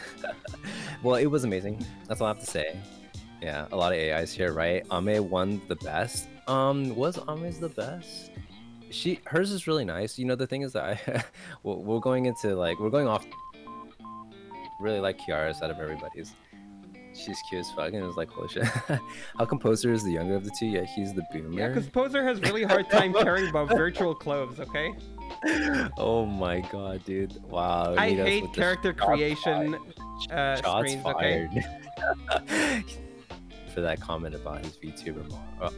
Well, it was amazing. That's all I have to say. Yeah, a lot of AIs here, right? Ame won the best. Was Ame's the best? Hers is really nice. You know, the thing is that we're going off. Really like Kiara's out of everybody's. She's cute as fuck, and it was like, holy shit. How Composer is the younger of the two, yet he's the boomer. Yeah, because Poser has really hard time caring about virtual clothes. Okay. Oh my god, dude! Wow. I Nita's hate with the character shots creation fired. Shots screens. Okay. fired. For that comment about his VTuber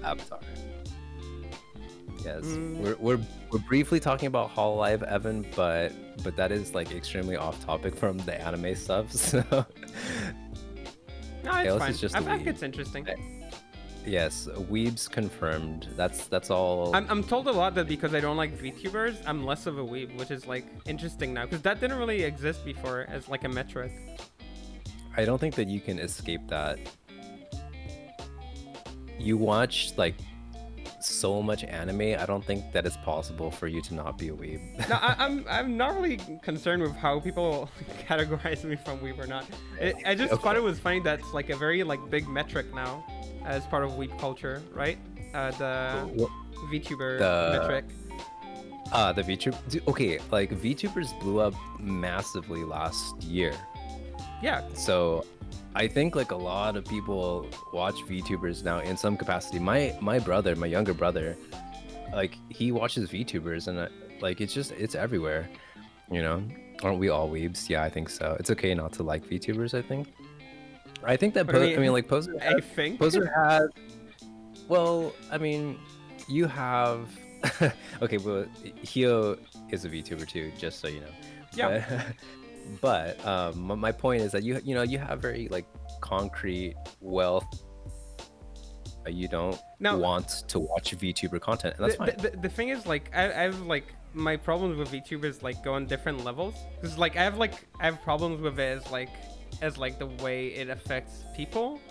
avatar. Yes, we're briefly talking about Hololive, Evan, but that is like extremely off topic from the anime stuff. So No, it's this fine. is just I a think weeb. it's interesting. Yes, weebs confirmed. That's all. I'm told a lot that because I don't like VTubers, I'm less of a weeb, which is like interesting now because that didn't really exist before as like a metric. I don't think that you can escape that. You watch like so much anime. I don't think that it's possible for you to not be a weeb. No, I'm not really concerned with how people categorize me from weeb or not. I just thought it was funny that's like a very like big metric now as part of weeb culture, right? The VTuber metric. The VTuber. Okay, like VTubers blew up massively last year. Yeah. So I think like a lot of people watch VTubers now in some capacity. My younger brother, like he watches VTubers and like it's everywhere. You know, aren't we all weebs? Yeah, I think so. It's okay not to like VTubers. I think that Poser. Poser has. Well, I mean, you have. Okay, well, Hio is a VTuber too, just so you know. Yeah. But my point is that you have very like concrete wealth. You don't want to watch VTuber content, and that's fine. The thing is, like, I have like my problems with VTubers like go on different levels. Cause like I have problems with it as like the way it affects people.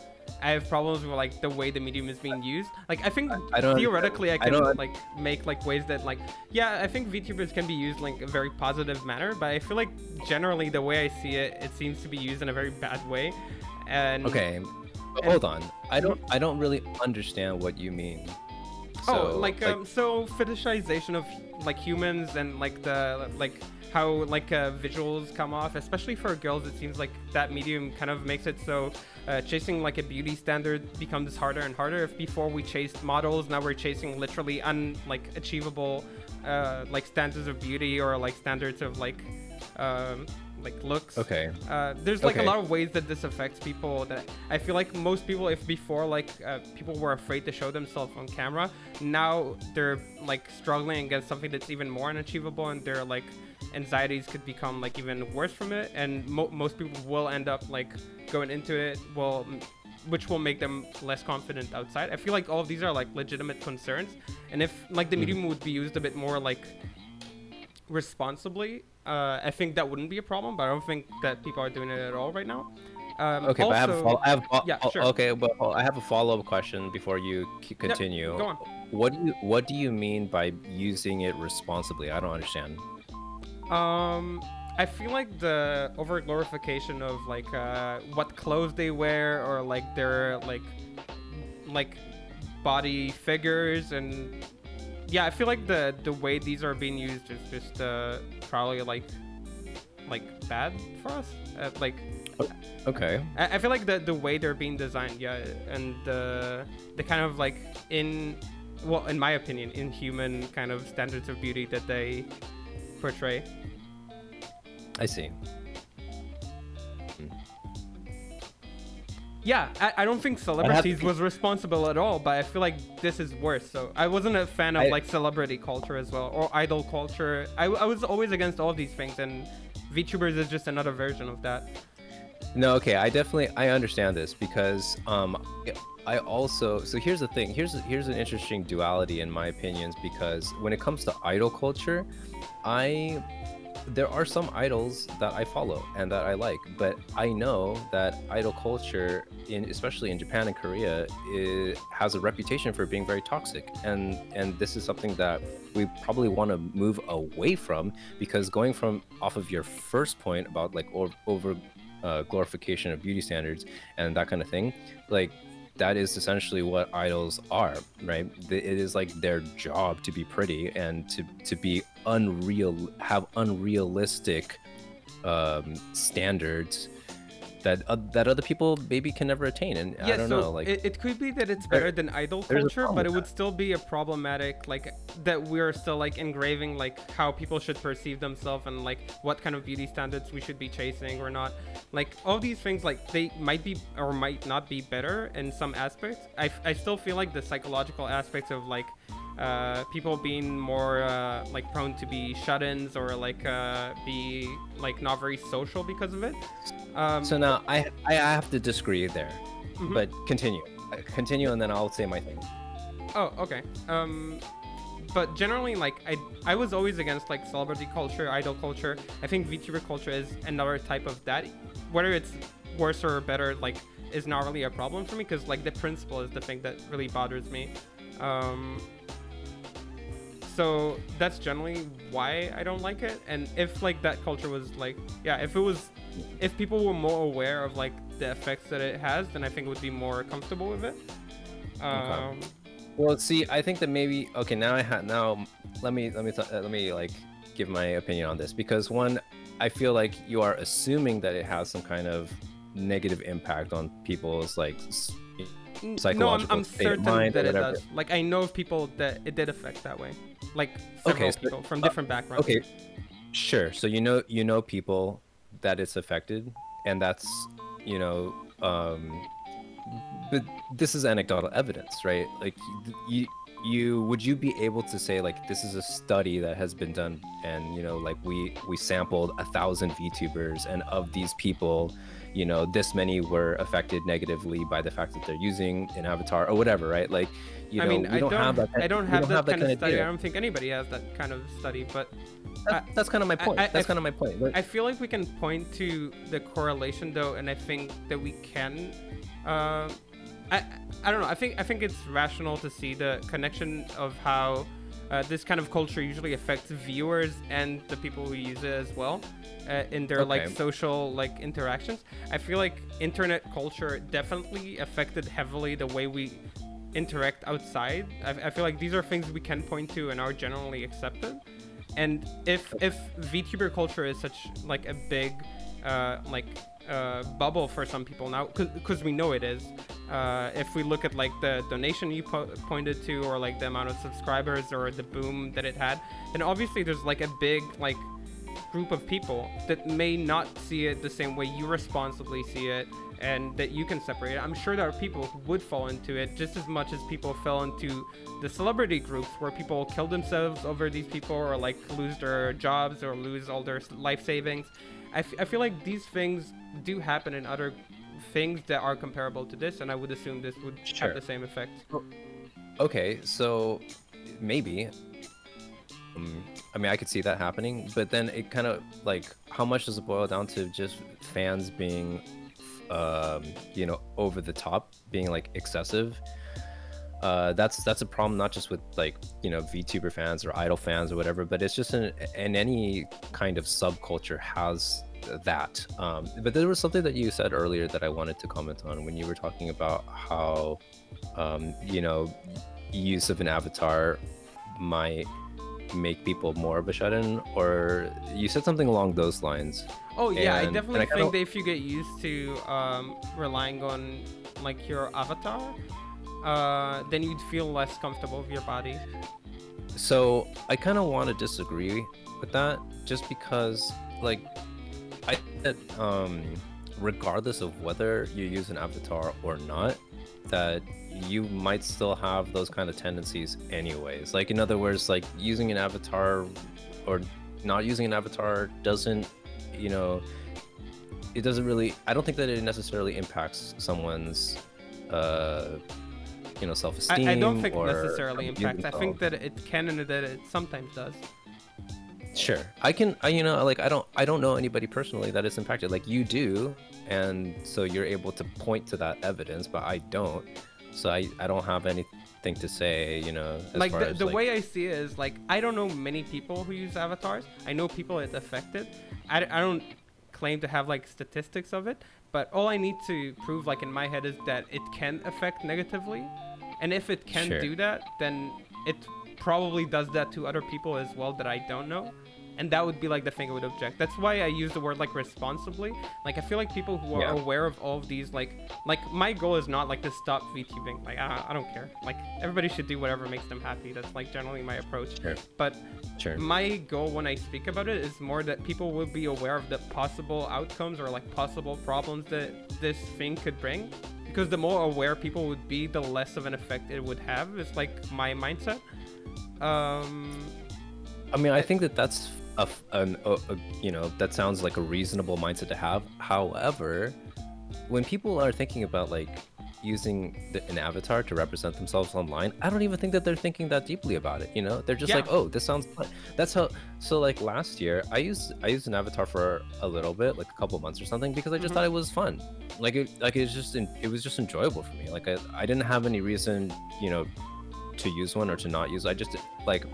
I have problems with like the way the medium is being used. Like I think theoretically I can like make like ways that like I think VTubers can be used like a very positive manner, but I feel like generally the way I see it, it seems to be used in a very bad way. And okay, but hold on. I don't really understand what you mean. So, so fetishization of like humans and like the like how like visuals come off, especially for girls. It seems like that medium kind of makes it so chasing like a beauty standard becomes harder and harder. If before we chased models, now we're chasing literally achievable like standards of beauty or like standards of like looks. Okay. There's like a lot of ways that this affects people that I feel like most people, if before like people were afraid to show themselves on camera, now they're like struggling against something that's even more unachievable, and their like anxieties could become like even worse from it, and most people will end up like going into it which will make them less confident outside. I feel like all of these are like legitimate concerns, and if like the medium would be used a bit more like responsibly, I think that wouldn't be a problem, but I don't think that people are doing it at all right now. Okay, also, but sure. Okay, but I have a follow-up question before you continue. Yep, go on. What do you mean by using it responsibly? I don't understand. I feel like the over glorification of like what clothes they wear or like their like body figures, and I feel like the way these are being used is just probably like bad for us. Okay. I feel like the way they're being designed, and the kind of like in my opinion, inhuman kind of standards of beauty that they portray. I see. Yeah, I don't think I have celebrities to, was responsible at all, but I feel like this is worse. So I wasn't a fan of I like celebrity culture as well, or idol culture. I was always against all of these things, and VTubers is just another version of that. no, okay, I understand this because I also, so here's the thing. Here's an interesting duality in my opinions, because when it comes to idol culture, I there are some idols that I follow and that I like, but I know that idol culture, especially in Japan and Korea, it has a reputation for being very toxic, and this is something that we probably want to move away from, because going from off of your first point about like over glorification of beauty standards and that kind of thing, like that is essentially what idols are, right? It is like their job to be pretty and to be have unrealistic standards that other people maybe can never attain. And I Yeah, don't so know, like it could be that it's there, better than idol there's a culture, problem but it with would that. still be a problematic, like, that we're still like engraving like how people should perceive themselves and like what kind of beauty standards we should be chasing or not. Like all these things, like they might be or might not be better in some aspects. I still feel like the psychological aspects of like people being more like prone to be shut-ins or like be like not very social because of it. So But now I have to disagree there, mhm. but continue, and then I'll say my thing. Oh, okay. But generally, like I was always against like celebrity culture, idol culture. I think VTuber culture is another type of that. Whether it's worse or better, like, is not really a problem for me, because like the principle is the thing that really bothers me. Um, so that's generally why I don't like it. And if like that culture was like, yeah, if people were more aware of like the effects that it has, then I think it would be more comfortable with it. Okay. Um, Well, see, I think that maybe okay. Now let me like give my opinion on this, because one, I feel like you are assuming that it has some kind of negative impact on people's like No, psychological I'm state of certain mind or that it whatever. does. Like I know of people that it did affect that way. Like Okay, several so, people from uh, different backgrounds. okay, sure. So you know people that it's affected, and that's you know but this is anecdotal evidence, right? Like you would you be able to say like this is a study that has been done, and like we sampled 1,000 VTubers, and of these people, this many were affected negatively by the fact that they're using an avatar or whatever, right? Like I mean, we don't have that I don't we have don't have that that kind of kind of study. I data. don't think anybody has that kind of study. But I, That's kind of my point. I That's kind of my point. I feel like we can point to the correlation though, and I think that we can. Uh, I I don't know. I think it's rational to see the connection of how this kind of culture usually affects viewers and the people who use it as well in their like Okay. social like interactions. I feel like internet culture definitely affected heavily the way we interact outside. I feel like these are things we can point to and are generally accepted. And if VTuber culture is such like a big like bubble for some people now, because we know it is. If we look at like the donation you pointed to, or like the amount of subscribers or the boom that it had, then obviously there's like a big like group of people that may not see it the same way you responsibly see it, and that you can separate it. I'm sure there are people who would fall into it just as much as people fell into the celebrity groups where people kill themselves over these people, or like lose their jobs or lose all their life savings. I feel like these things do happen in other things that are comparable to this, and I would assume this would have Sure. the same effect. Okay, so maybe. I mean, I could see that happening, but then it kind of like, how much does it boil down to just fans being, over the top, being like excessive? That's a problem, not just with like VTuber fans or idol fans or whatever, but it's just in any kind of subculture has that. But there was something that you said earlier that I wanted to comment on when you were talking about how, use of an avatar might make people more of a shut-in, or you said something along those lines. Oh yeah, I And definitely I kind think of that if you get used to relying on like your avatar, then you'd feel less comfortable with your body. so I kind of want to disagree with that, just because like I think that regardless of whether you use an avatar or not, that you might still have those kind of tendencies anyways. Like in other words, like using an avatar or not using an avatar doesn't, you know, it doesn't really, I don't think that it necessarily impacts someone's you know, self-esteem. I don't think or necessarily how they view impacts. I think themselves. that it can and that it sometimes does. Sure, you know, like I don't know anybody personally that is impacted. Like you do, and so you're able to point to that evidence, but I don't. So I don't have anything to say, you know, as Like far as the like way I see it is like I don't know many people who use avatars. I know people it affected. I don't claim to have like statistics of it, but all I need to prove like in my head is that it can affect negatively, and if it can sure, do that, then it probably does that to other people as well that I don't know. And that would be like the thing I would object. That's why I use the word like responsibly. Like I feel like people who are yeah, aware of all of these like my goal is not like to stop VTubing. Like I don't care. Like everybody should do whatever makes them happy. That's like generally my approach. sure, But sure, my goal when I speak about it is more that people will be aware of the possible outcomes or like possible problems that this thing could bring. Because the more aware people would be, the less of an effect it would have. It's like my mindset. Um, I mean, I think that that's you know, that sounds like a reasonable mindset to have. However, when people are thinking about like using an avatar to represent themselves online, I don't even think that they're thinking that deeply about it. You know, they're just yeah. like, oh, this sounds fun. That's how. So like last year, I used an avatar for a little bit, like a couple months or something, because I just Hmm. thought it was fun. It was just enjoyable for me. Like I didn't have any reason, you know, to use one or to not use. I just like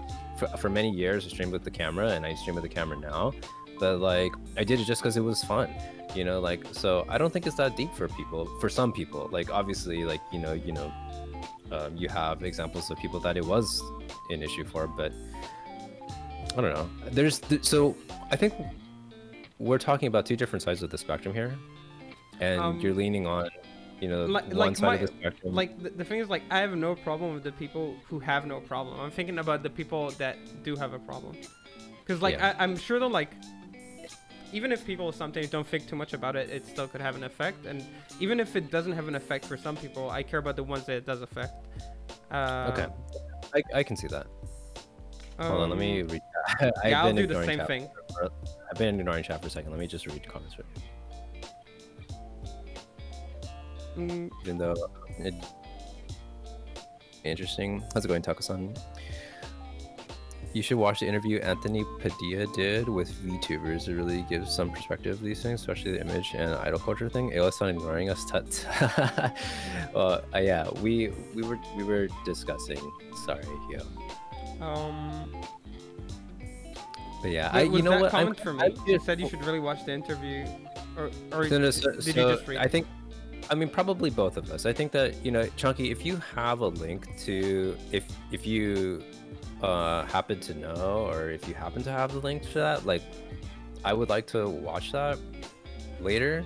for many years I streamed with the camera and I stream with the camera now, but like I did it just because it was fun, you know. Like so I don't think it's that deep for people. For some people, like obviously, like you have examples of people that it was an issue for, but I don't know. So I think we're talking about two different sides of the spectrum here, and you're Um, leaning on, you know, one like side of my the spectrum. like the thing is like I have no problem with the people who have no problem. I'm thinking about the people that do have a problem. Because like Yeah. I'm sure that like even if people sometimes don't think too much about it, it still could have an effect. And even if it doesn't have an effect for some people, I care about the ones that it does affect. Okay. Uh, I can see that. Hold on, let me um, read. I've yeah, I'll been do the ignoring same chat. thing. I've been ignoring chat for a second. Let me just read the comments. Mm, Even though it interesting. How's it going, Taco-san? You should watch the interview Anthony Padilla did with VTubers. It really gives some perspective of these things, especially the image and idol culture thing. Ayla's not ignoring us. Tut. Well, yeah, we were discussing. Sorry, yo. um, But yeah, was you know that what? comment for I'm me? She said you should really watch the interview, or so, did you just read? I think, I mean, probably both of us. I think that, you know, Chunky, if you have a link to, if you happen to know, or if you happen to have the link to that, like, I would like to watch that later.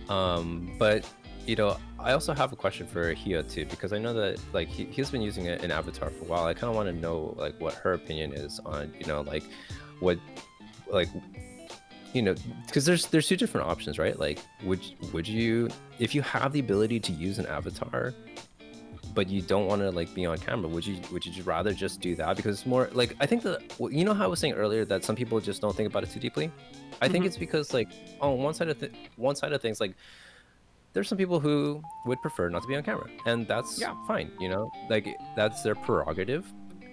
But you know, I also have a question for Hia too, because I know that like he's been using an avatar for a while. I kind of want to know like what her opinion is on, you know, like what, like, you know, because there's two different options, right? Like would you, if you have the ability to use an avatar but you don't want to like be on camera, would you just rather just do that? Because it's more like, I think that, you know how I was saying earlier that some people just don't think about it too deeply. I think Hmm. it's because like on one side of things, like there's some people who would prefer not to be on camera, and that's Yeah. fine, you know, like that's their prerogative.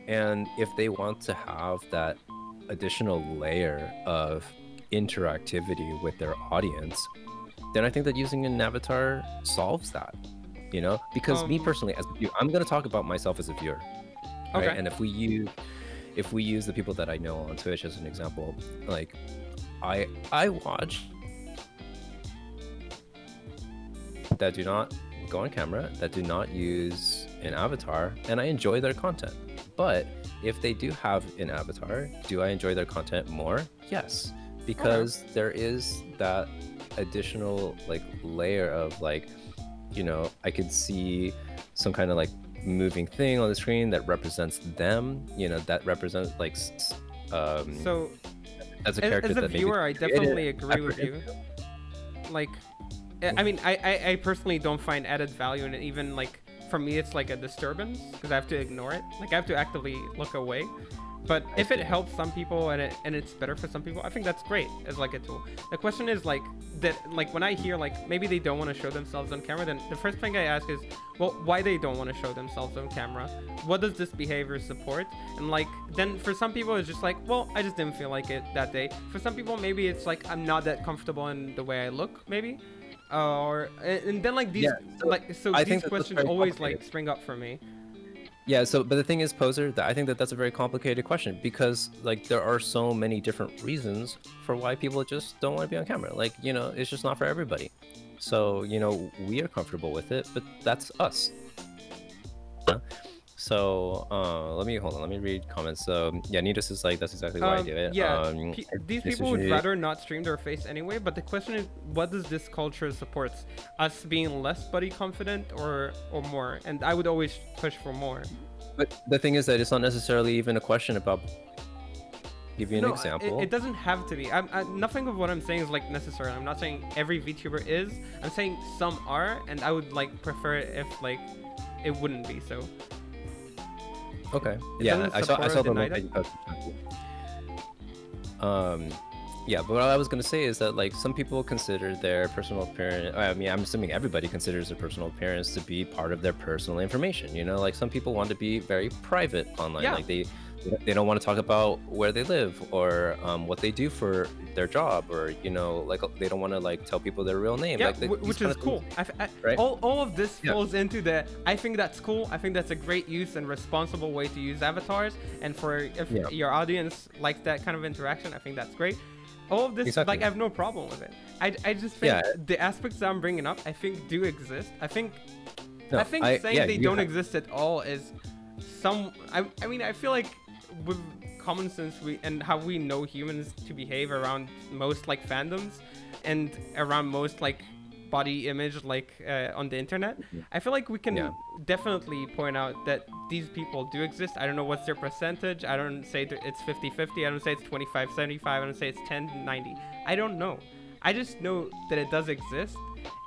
And if they want to have that additional layer of interactivity with their audience, then I think that using an avatar solves that, you know. Because me Um. personally, as a viewer, I'm going to talk about myself as a viewer, right? Okay. And if we use the people that I know on Twitch as an example, like I watch that do not go on camera, that do not use an avatar, and I enjoy their content. But if they do have an avatar, do I enjoy their content more? Yes, Okay. because there is that additional like layer of like, you know, I could see some kind of like moving thing on the screen that represents them, you know, that represents like So As a character as a that maybe viewer, I created definitely agree with effort you. into. Like, I mean, I personally don't find added value in it. Even like for me, it's like a disturbance because I have to ignore it. Like I have to actively look away. But I if it see. helps some people and it's better for some people, I think that's great as like a tool. The question is like that, like when I hear like maybe they don't want to show themselves on camera, then the first thing I ask is, well, why they don't want to show themselves on camera? What does this behavior support? And like then for some people it's just like, well, I just didn't feel like it that day. For some people maybe it's like I'm not that comfortable in the way I look, maybe. Or and then like these Yeah, so so I these think that that's questions very always complicated. like spring up for me. Yeah, so but the thing is, Poser, that I think that that's a very complicated question because like there are so many different reasons for why people just don't want to be on camera. Like, it's just not for everybody. So, we are comfortable with it, but that's us. Huh? So, let me read comments. So, yeah, Nidus is like, that's exactly why I do it. Yeah, these people would Decision- rather not stream their face anyway. But the question is, what does this culture supports? Us being less body confident or more? And I would always push for more. But the thing is that it's not necessarily even a question about. Give you an No, example. it doesn't have to be. Nothing of what I'm saying is like necessary. I'm not saying every VTuber is. I'm saying some are, and I would like prefer it if like it wouldn't be so. Okay. It Yeah, doesn't I saw support the the link that item. you posted. Yeah, but what I was gonna say is that like some people consider their personal appearance. I mean, I'm assuming everybody considers their personal appearance to be part of their personal information. Like some people want to be very private online. Yeah. Like they don't want to talk about where they live or what they do for their job, or like they don't want to like tell people their real name. Yeah, Like which is cool. right? All of this Yeah. falls into the. I think that's cool. I think that's a great use and responsible way to use avatars. And for if Yeah. your audience likes that kind of interaction, I think that's great. All of this, Exactly. like, I have no problem with it. I just think Yeah. the aspects that I'm bringing up, I think do exist. I think No, saying yeah, they you don't have- exist at all is some. I mean, I feel like with common sense and how we know humans to behave around most like fandoms and around most like body image like on the internet, I feel like we can Yeah. definitely point out that these people do exist. I don't know what's their percentage. I don't say it's 50-50. I don't say it's 25-75. I don't say it's 10-90. I don't know. I just know that it does exist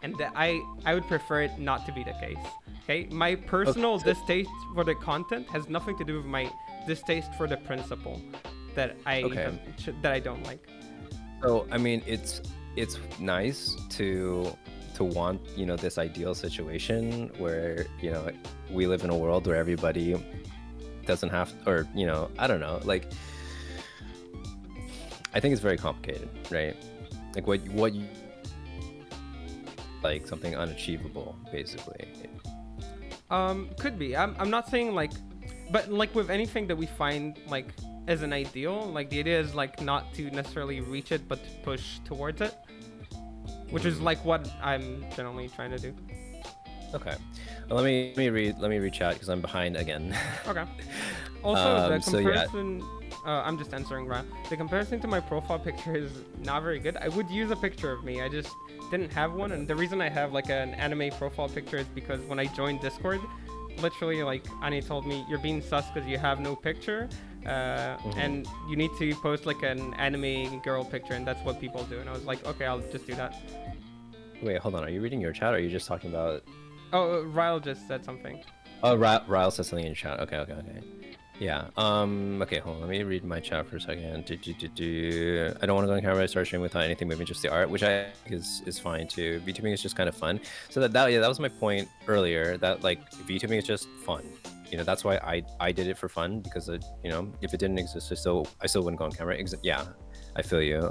and that I would prefer it not to be the case. Okay, my personal distaste for the content has nothing to do with my distaste for the principle that I that I don't like. So I mean, it's nice to want this ideal situation where we live in a world where everybody doesn't have, or I don't know, like I think it's very complicated, right? Like what you like something unachievable, basically. Could be. I'm not saying like, but like with anything that we find like as an ideal, like the idea is like not to necessarily reach it, but to push towards it, which is like what I'm generally trying to do. Okay. Well, let me read chat because I'm behind again. Okay. Also, the so yeah. comparison. I'm just answering Ryan. The comparison to my profile picture is not very good. I would use a picture of me. I just didn't have one, and the reason I have like an anime profile picture is because when I joined Discord, literally like Annie told me you're being sus because you have no picture, and you need to post like an anime girl picture, and that's what people do. And I was like, okay, I'll just do that. Wait, hold on. Are you reading your chat, or are you just talking about? Oh, Ryle just said something. Oh, Ryle said something in chat. Okay. Yeah. Okay, hold on. Let me read my chat for a second. I don't want to go on camera. I start streaming without anything moving, just the art, which I think is fine too. VTubing is just kind of fun. So that was my point earlier. That like VTubing is just fun. That's why I did it for fun, because if it didn't exist, I still wouldn't go on camera. Yeah, I feel you.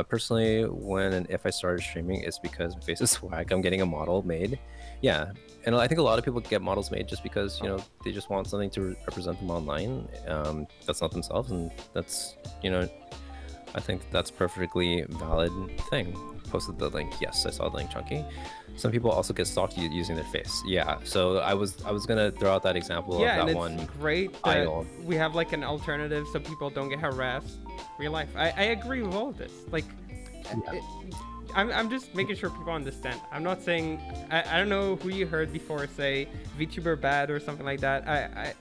Personally, when and if I started streaming, it's because my face is swag. I'm getting a model made. Yeah, and I think a lot of people get models made just because they just want something to represent them online. That's not themselves, and that's I think that's perfectly valid thing. Posted the link. Yes, I saw the link, Chunky. Some people also get stalked using their face. Yeah, so I was gonna throw out that example of that one. Yeah, and it's great that idol. we have like an alternative so people don't get harassed. Real life. I agree with all of this. Like, I'm just making sure people understand. I'm not saying I don't know who you heard before say VTuber bad or something like that.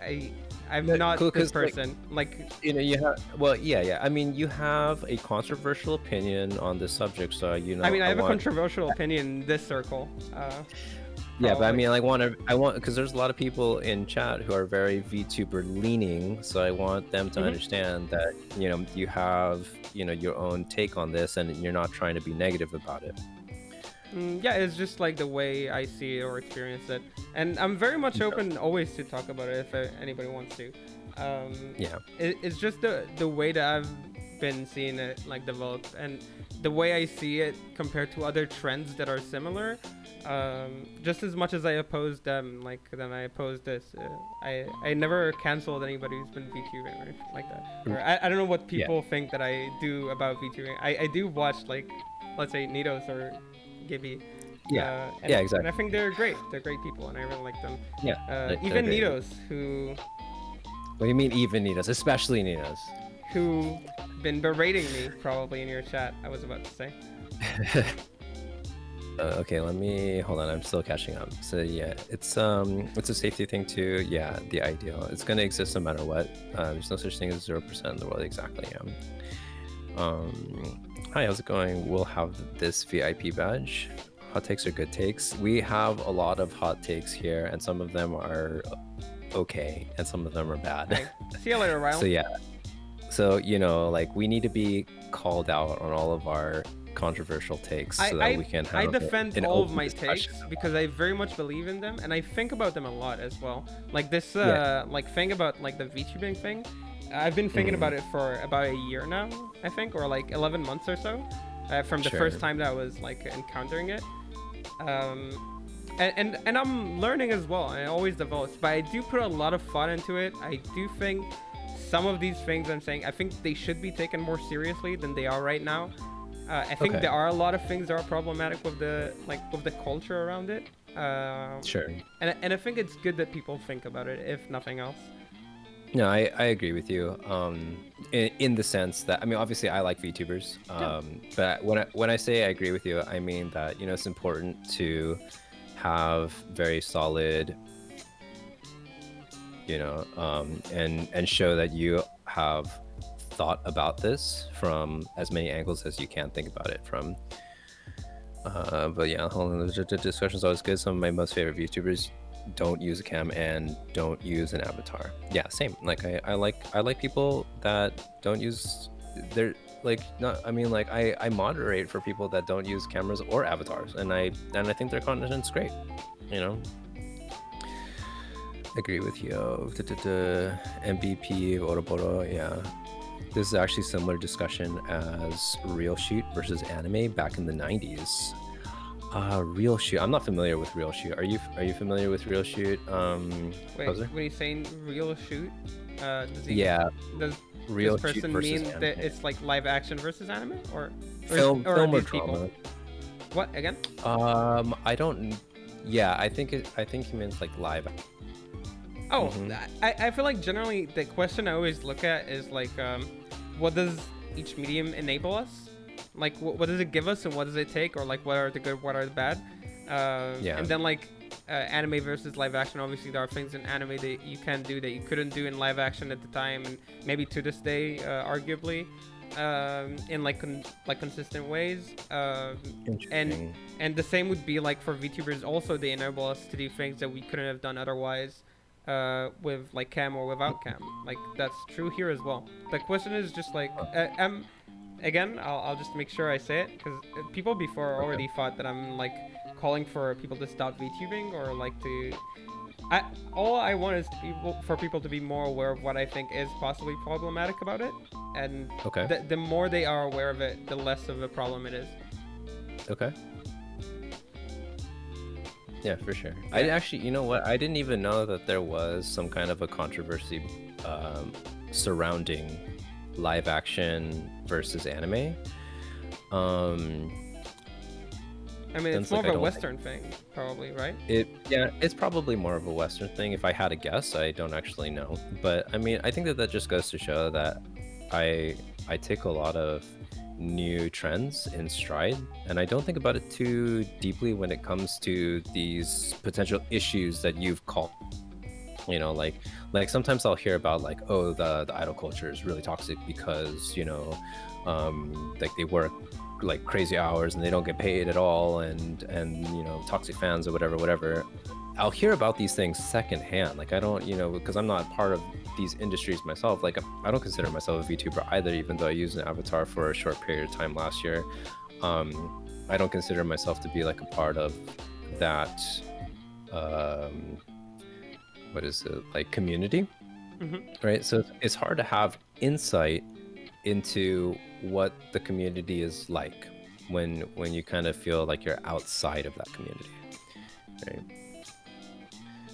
I'm Cool, not this because like person. Like, you have, well, yeah. I mean, you have a controversial opinion on this subject, so I mean, I I have a want. controversial opinion in this circle, Yeah, but I probably. mean, I want, because there's a lot of people in chat who are very VTuber leaning, so I want them to Hmm. understand that, you have, your own take on this, and you're not trying to be negative about it. Yeah, it's just like the way I see it or experience it, and I'm very much Yeah. open always to talk about it if anybody wants to. Yeah. It's just the way that I've been seeing it like develop, and the way I see it compared to other trends that are similar. Just as much as I oppose them, like then I oppose this. I never canceled anybody who's been VTubing or anything like that. Or I don't know what Yeah. people think that I do about VTubing. I do watch like, let's say, Nitos or Gibby, Yeah. and Yeah, I exactly. think they're great. They're great people, and I really like them. Yeah. They're Even great. Nitos, who What do you mean even Ninos? Especially Ninos. been berating me probably in your chat. I was about to say. Okay, let me hold on. I'm still catching up. So yeah, it's a safety thing too. Yeah, the ideal. It's gonna exist no matter what. There's no such thing as 0% in the world. Exactly. Hi, how's it going? We'll have this VIP badge. Hot takes are good takes. We have a lot of hot takes here, and some of them are okay, and some of them are bad. Hey, see you later, Ryle. So yeah. So like we need to be called out on all of our controversial takes so that we can have I defend an all of open my discussion. takes because I very much believe in them and I think about them a lot as well. Like this Yeah. like thing about like the VTubing thing. I've been thinking about it for about a year now, I think, or like 11 months or so, from the Sure. first time that I was like encountering it. Um, and I'm learning as well. And it always develops, but I do put a lot of thought into it. I do think some of these things I'm saying, I think they should be taken more seriously than they are right now. I think Okay. there are a lot of things that are problematic with the culture around it. Sure. And I think it's good that people think about it, if nothing else. No, I agree with you. In the sense that, I mean, obviously I like VTubers. Yeah. But when I say I agree with you, I mean that it's important to have very solid, and show that you have thought about this from as many angles as you can think about it from. But yeah, hold on. The discussion's always good. Some of my most favorite VTubers don't use a cam and don't use an avatar. Yeah, same. Like I like people that don't use. They're like not. I mean, like I moderate for people that don't use cameras or avatars, and I think their content's great. You know. Agree with you. MVP Oroboro, yeah. This is actually similar discussion as Real Shoot versus anime back in the 90s. Real Shoot. I'm not familiar with Real Shoot. Are you familiar with Real Shoot? Wait, Poser? when he's saying real shoot, Yeah, does Real this Shoot person versus mean anime. that it's like live action versus anime, or Film or or these drama. people? What again? I don't. Yeah, I think he means like live. Oh, Mhm. I feel like generally the question I always look at is like, what does each medium enable us? Like, what does it give us and what does it take? Or like, what are the good, what are the bad? Yeah. And then like, anime versus live action. Obviously, there are things in anime that you can do that you couldn't do in live action at the time, and maybe to this day, arguably, in like consistent ways. Interesting. And the same would be like for VTubers. Also, they enable us to do things that we couldn't have done otherwise. With like cam or without cam, like that's true here as well. The question is just like, again, I'll just make sure I say it because people before already thought that I'm like calling for people to stop VTubing or like to. All I want is for people to be more aware of what I think is possibly problematic about it, and Okay. the more they are aware of it, the less of a problem it is. Okay. Yeah, for sure. I actually, you know what? I didn't even know that there was some kind of a controversy surrounding live action versus anime. I mean, it's Since more like of I a don't Western thing, probably, right? it's probably more of a Western thing. If I had to guess, I don't actually know. But I mean, I think that just goes to show that I take a lot of new trends in stride, and I don't think about it too deeply when it comes to these potential issues that you've called. You know, like sometimes I'll hear about like, oh, the idol culture is really toxic because, you know, like they work like crazy hours and they don't get paid at all, and you know, toxic fans or whatever. I'll hear about these things secondhand. Like I don't, you know, because I'm not part of these industries myself. Like I don't consider myself a VTuber either, even though I used an avatar for a short period of time last year. I don't consider myself to be like a part of that. Um, what is it, like, community, right? So it's hard to have insight into what the community is like when you kind of feel like you're outside of that community, right?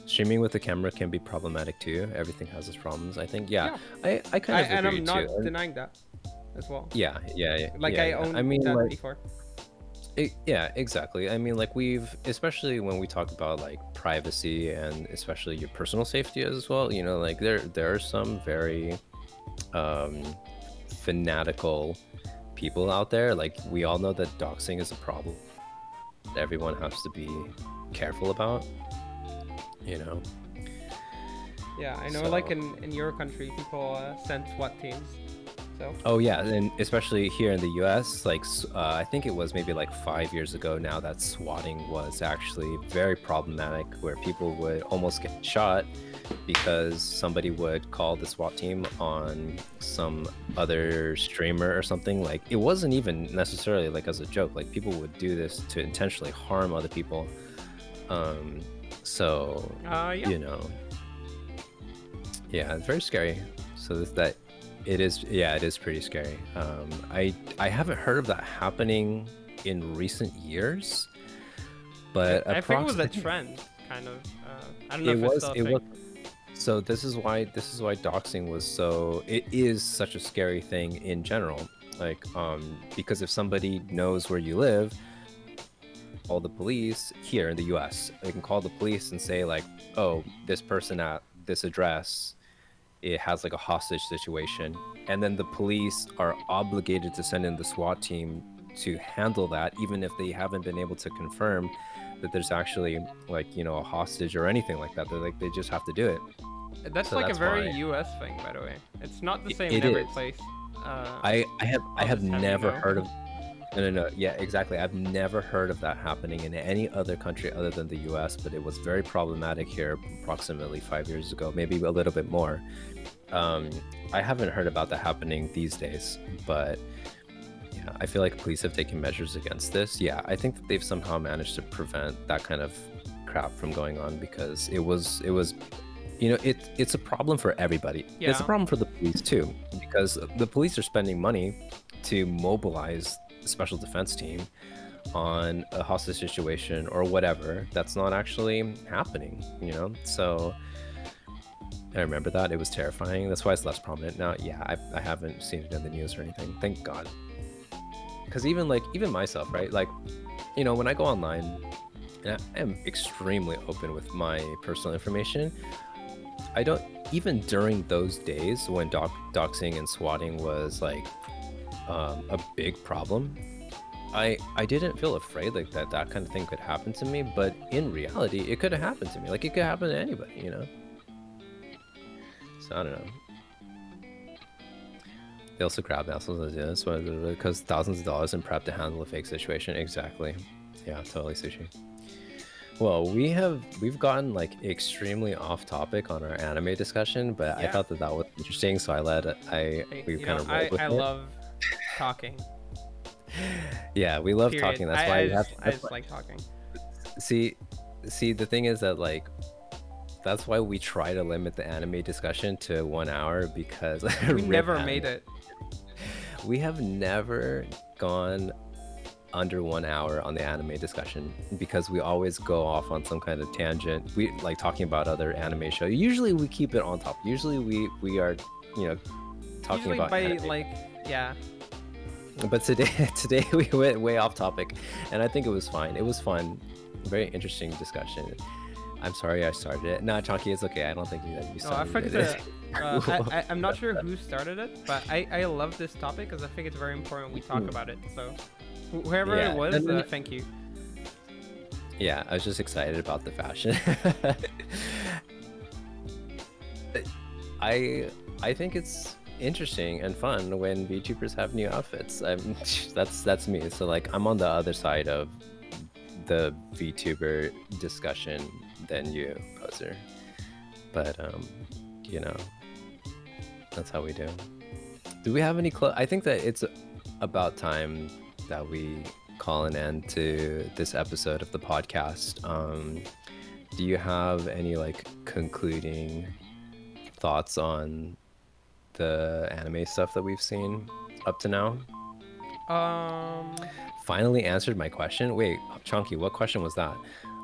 Streaming with the camera can be problematic too. Everything has its problems, I think. Yeah, I kind of and agree I'm not too. denying that as well. Yeah, Like yeah, I yeah. owned I mean, that like, before. yeah, exactly. I mean, like, we've, especially when we talk about like privacy and especially your personal safety as well, you know, like there are some very fanatical people out there. Like, we all know that doxing is a problem that everyone has to be careful about, you know. Yeah, I know. So, Like in your country, people send SWAT teams. So. oh yeah, and especially here in the US, like, I think it was maybe like 5 years ago now that swatting was actually very problematic, where people would almost get shot because somebody would call the SWAT team on some other streamer or something. Like, it wasn't even necessarily like as a joke. Like, people would do this to intentionally harm other people. So Yeah. you know, yeah, it's very scary. So that it is, yeah, it is pretty scary. I haven't heard of that happening in recent years, but I think it was a trend, kind of. I don't know it if it's was still a it thing. was so this is why doxing was so, it is such a scary thing in general. Like, because if somebody knows where you live, call the police here in the US. They can call the police and say like, oh, this person at this address, it has like a hostage situation, and then the police are obligated to send in the SWAT team to handle that, even if they haven't been able to confirm that there's actually, like, you know, a hostage or anything like that. They're like, they just have to do it. That's So like a that's very why US thing, by the way. It's not the same it in every is. place. I I'll have just have you never know. heard of, no, yeah, exactly. I've never heard of that happening in any other country other than the US, but it was very problematic here approximately 5 years ago, maybe a little bit more. I haven't heard about that happening these days, but yeah, I feel like police have taken measures against this. Yeah, I think that they've somehow managed to prevent that kind of crap from going on, because it was, you know, it's a problem for everybody. It's a Yeah. problem for the police too, because the police are spending money to mobilize the special defense team on a hostage situation or whatever that's not actually happening, you know. So I remember that. It was terrifying. That's why it's less prominent now. Yeah, I haven't seen it in the news or anything, thank God. Because even myself, right, like, you know, when I go online, and I am extremely open with my personal information, I don't, even during those days when doxing and swatting was like a big problem, I didn't feel afraid like that kind of thing could happen to me. But in reality, it could have happened to me. Like, it could happen to anybody, you know. So I don't know. They also grab assholes, yeah, that's what it costs thousands of dollars in prep to handle a fake situation. Exactly. Yeah, totally, Sushi. Well, we've gotten like extremely off topic on our anime discussion, but I thought that was interesting, so we kind of rolled with I it. love talking. Yeah, we love Period. talking. That's why I just like talking. see, the thing is that, like, that's why we try to limit the anime discussion to 1 hour, because We never made it. We have never gone under 1 hour on the anime discussion, because we always go off on some kind of tangent. We like talking about other anime shows. Usually we keep it on top. Usually we are, you know, talking Usually about by anime. like, yeah. But today we went way off topic, and I think it was fine. It was fun. Very interesting discussion. I'm sorry I started it. No, Chonky, it's okay. I don't think that you No, I started forget it. I'm not sure who started it, but I love this topic because I think it's very important we talk about it. So whoever Yeah, it was, and then- thank you. Yeah, I was just excited about the fashion. I think it's interesting and fun when VTubers have new outfits. That's me. So like I'm on the other side of the VTuber discussion than you, Poser. But you know, that's how we do. Do we have any I think that it's about time that we call an end to this episode of the podcast. Do you have any like concluding thoughts on the anime stuff that we've seen up to now? Um, Finally answered my question. Wait, Chunky, what question was that?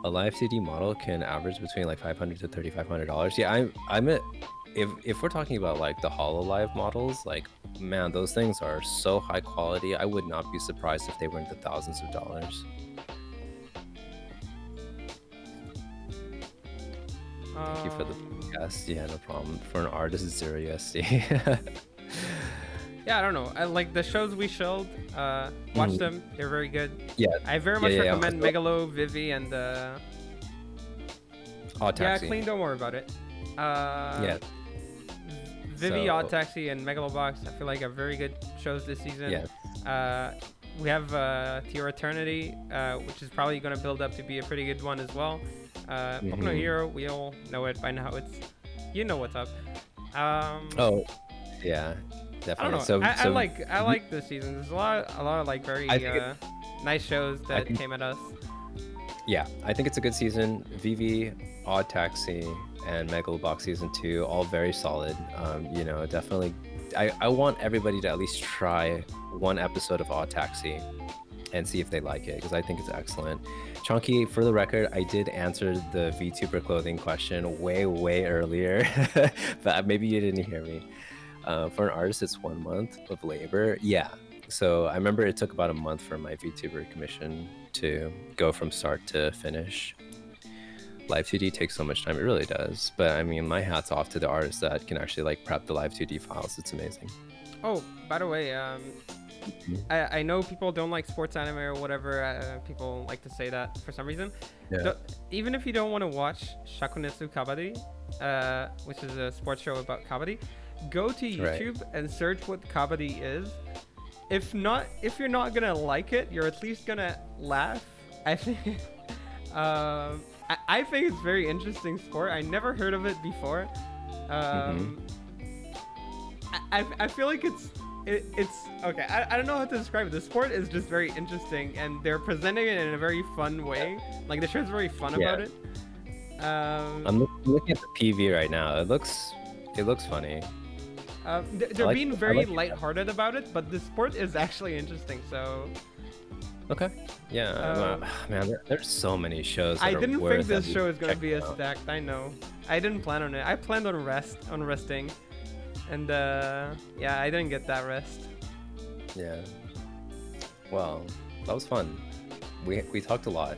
A live 2D model can average between like $500 to $3,500. Yeah, I'm a, if we're talking about like the HoloLive models, like man, those things are so high quality. I would not be surprised if they were in the thousands of dollars. Thank you for the podcast. Yeah, no problem. For an artist, it's 0 USD. yeah, I don't know. I like the shows we showed. Watch them. They're very good. Yeah. I very much recommend Yeah. Megalo, Vivi, and Odd Taxi. yeah, Clean. Don't worry about it. Yeah. Vivi, So- Odd Taxi, and Megalobox. I feel like are very good shows this season. Yeah. We have To Your Eternity, which is probably going to build up to be a pretty good one as well. Boku no Hero, we all know it by now. You know what's up. Oh, yeah, I definitely. don't know. So I like this season. There's a lot of like very I think nice shows that came at us. yeah, I think it's a good season. Vivi, Odd Taxi, and Megalobox season 2, all very solid. You know, definitely. I want everybody to at least try one episode of Odd Taxi and see if they like it, because I think it's excellent. Chunky, for the record, I did answer the VTuber clothing question way earlier, but maybe you didn't hear me. For an artist, it's 1 month of labor. Yeah. So I remember it took about a month for my VTuber commission to go from start to finish. Live 2D takes so much time. It really does. But I mean, my hat's off to the artists that can actually like prep the Live 2D files. It's amazing. Oh, by the way, I know people don't like sports anime or whatever. People like to say that for some reason. Yeah. Even if you don't want to watch Shakunetsu Kabaddi, which is a sports show about kabaddi, go to YouTube and search what kabaddi is. If you're not gonna like it, you're at least gonna laugh. I think. I think it's very interesting sport. I never heard of it before. I feel like it's okay. I don't know how to describe it. The sport is just very interesting, and they're presenting it in a very fun way. Like the show's very fun about it. I'm looking at the PV right now. It looks funny. They're being very lighthearted about it, but the sport is actually interesting. So. Okay. Yeah. Man, there's so many shows. I didn't think this show is gonna be as stacked. I know. I didn't plan on it. I planned on resting, and yeah, I didn't get that rest. Yeah. Well, that was fun. We talked a lot.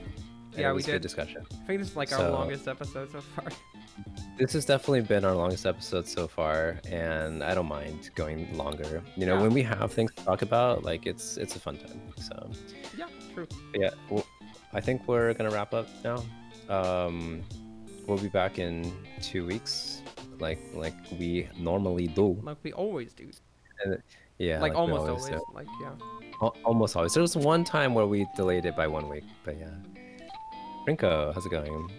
Yeah, we did. Good discussion. I think this is like our longest episode so far. This has definitely been our longest episode so far, and I don't mind going longer. You know, when we have things to talk about, like it's a fun time. So yeah, true. But yeah, well, I think we're gonna wrap up now. We'll be back in 2 weeks, like we normally do. Like we always do. Yeah, like almost always. Do. Like yeah. Almost always. There was one time where we delayed it by 1 week, but yeah. Rinko, how's it going?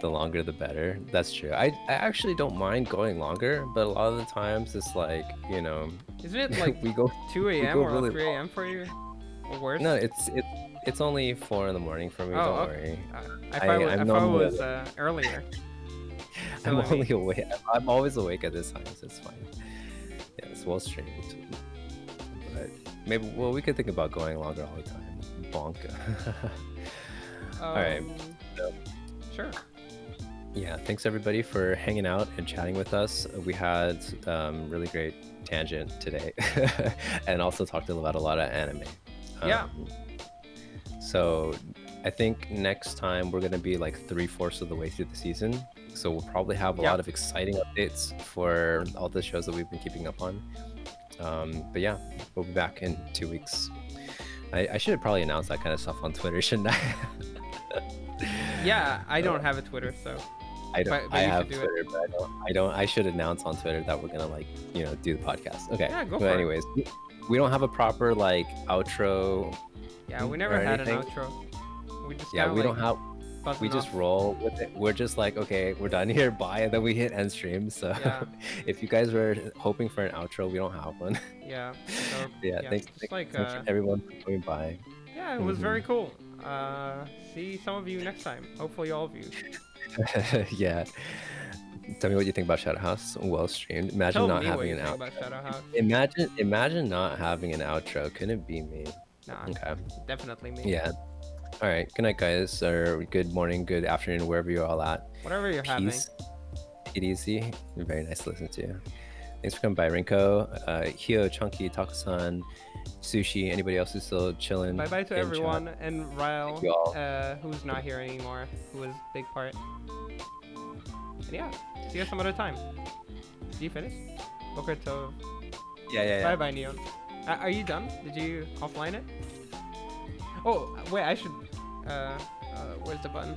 The longer the better. That's true. I actually don't mind going longer, but a lot of the times it's like, you know, isn't it like we go 2 a.m. or really 3 a.m. for you, or worse? No, it's only 4 in the morning for me. Oh, don't okay. worry. I thought it was earlier. I'm only awake. I'm always awake at this time, so it's fine. Yeah, it's well streamed. But maybe we could think about going longer all the time. Bonk. All right. So, sure. Yeah, thanks everybody for hanging out and chatting with us. We had really great tangent today, and also talked about a lot of anime. Yeah. So I think next time we're gonna be like 3/4 of the way through the season, so we'll probably have a lot of exciting updates for all the shows that we've been keeping up on. But yeah, we'll be back in 2 weeks. I should have probably announced that kind of stuff on Twitter, shouldn't I? Yeah, I don't have a Twitter, so. I don't. but I you have should do it. Twitter, but I don't. I should announce on Twitter that we're gonna like do the podcast. Okay. Yeah, go But for anyways, we don't have a proper like outro it. Yeah, we or never had an anything. outro. We just Yeah, kind of we like don't have. We buzzing just off. roll with it. We're just like, okay, we're done here. Bye, and then we hit end stream. So Yeah. if you guys were hoping for an outro, we don't have one. Yeah. So Yeah. yeah, Thanks, just like thanks for everyone for coming by. yeah, it was very cool. See some of you next time. Hopefully all of you. Yeah. Tell me what you think about Shadow House. Well streamed. Imagine Tell not me what having you an think out. about Shadow House. Imagine not having an outro. Couldn't be me. Nah, Okay. definitely me. Yeah. All right. Good night, guys. Or good morning, good afternoon, wherever you're all at. Whatever you're Peace. Take it easy. Very nice to listen to. Thanks for coming by, Rinko. Hio, Chunky, Takusan, Sushi. Anybody else who's still chilling? Bye bye to in everyone, chat? and Ryle, you all. who's not here anymore, who was a big part. And yeah, see you some other time. Did you finish? Boker Tov. Yeah. Bye bye, Neon. Are you done? Did you offline it? Oh, wait, I should. Where's the button?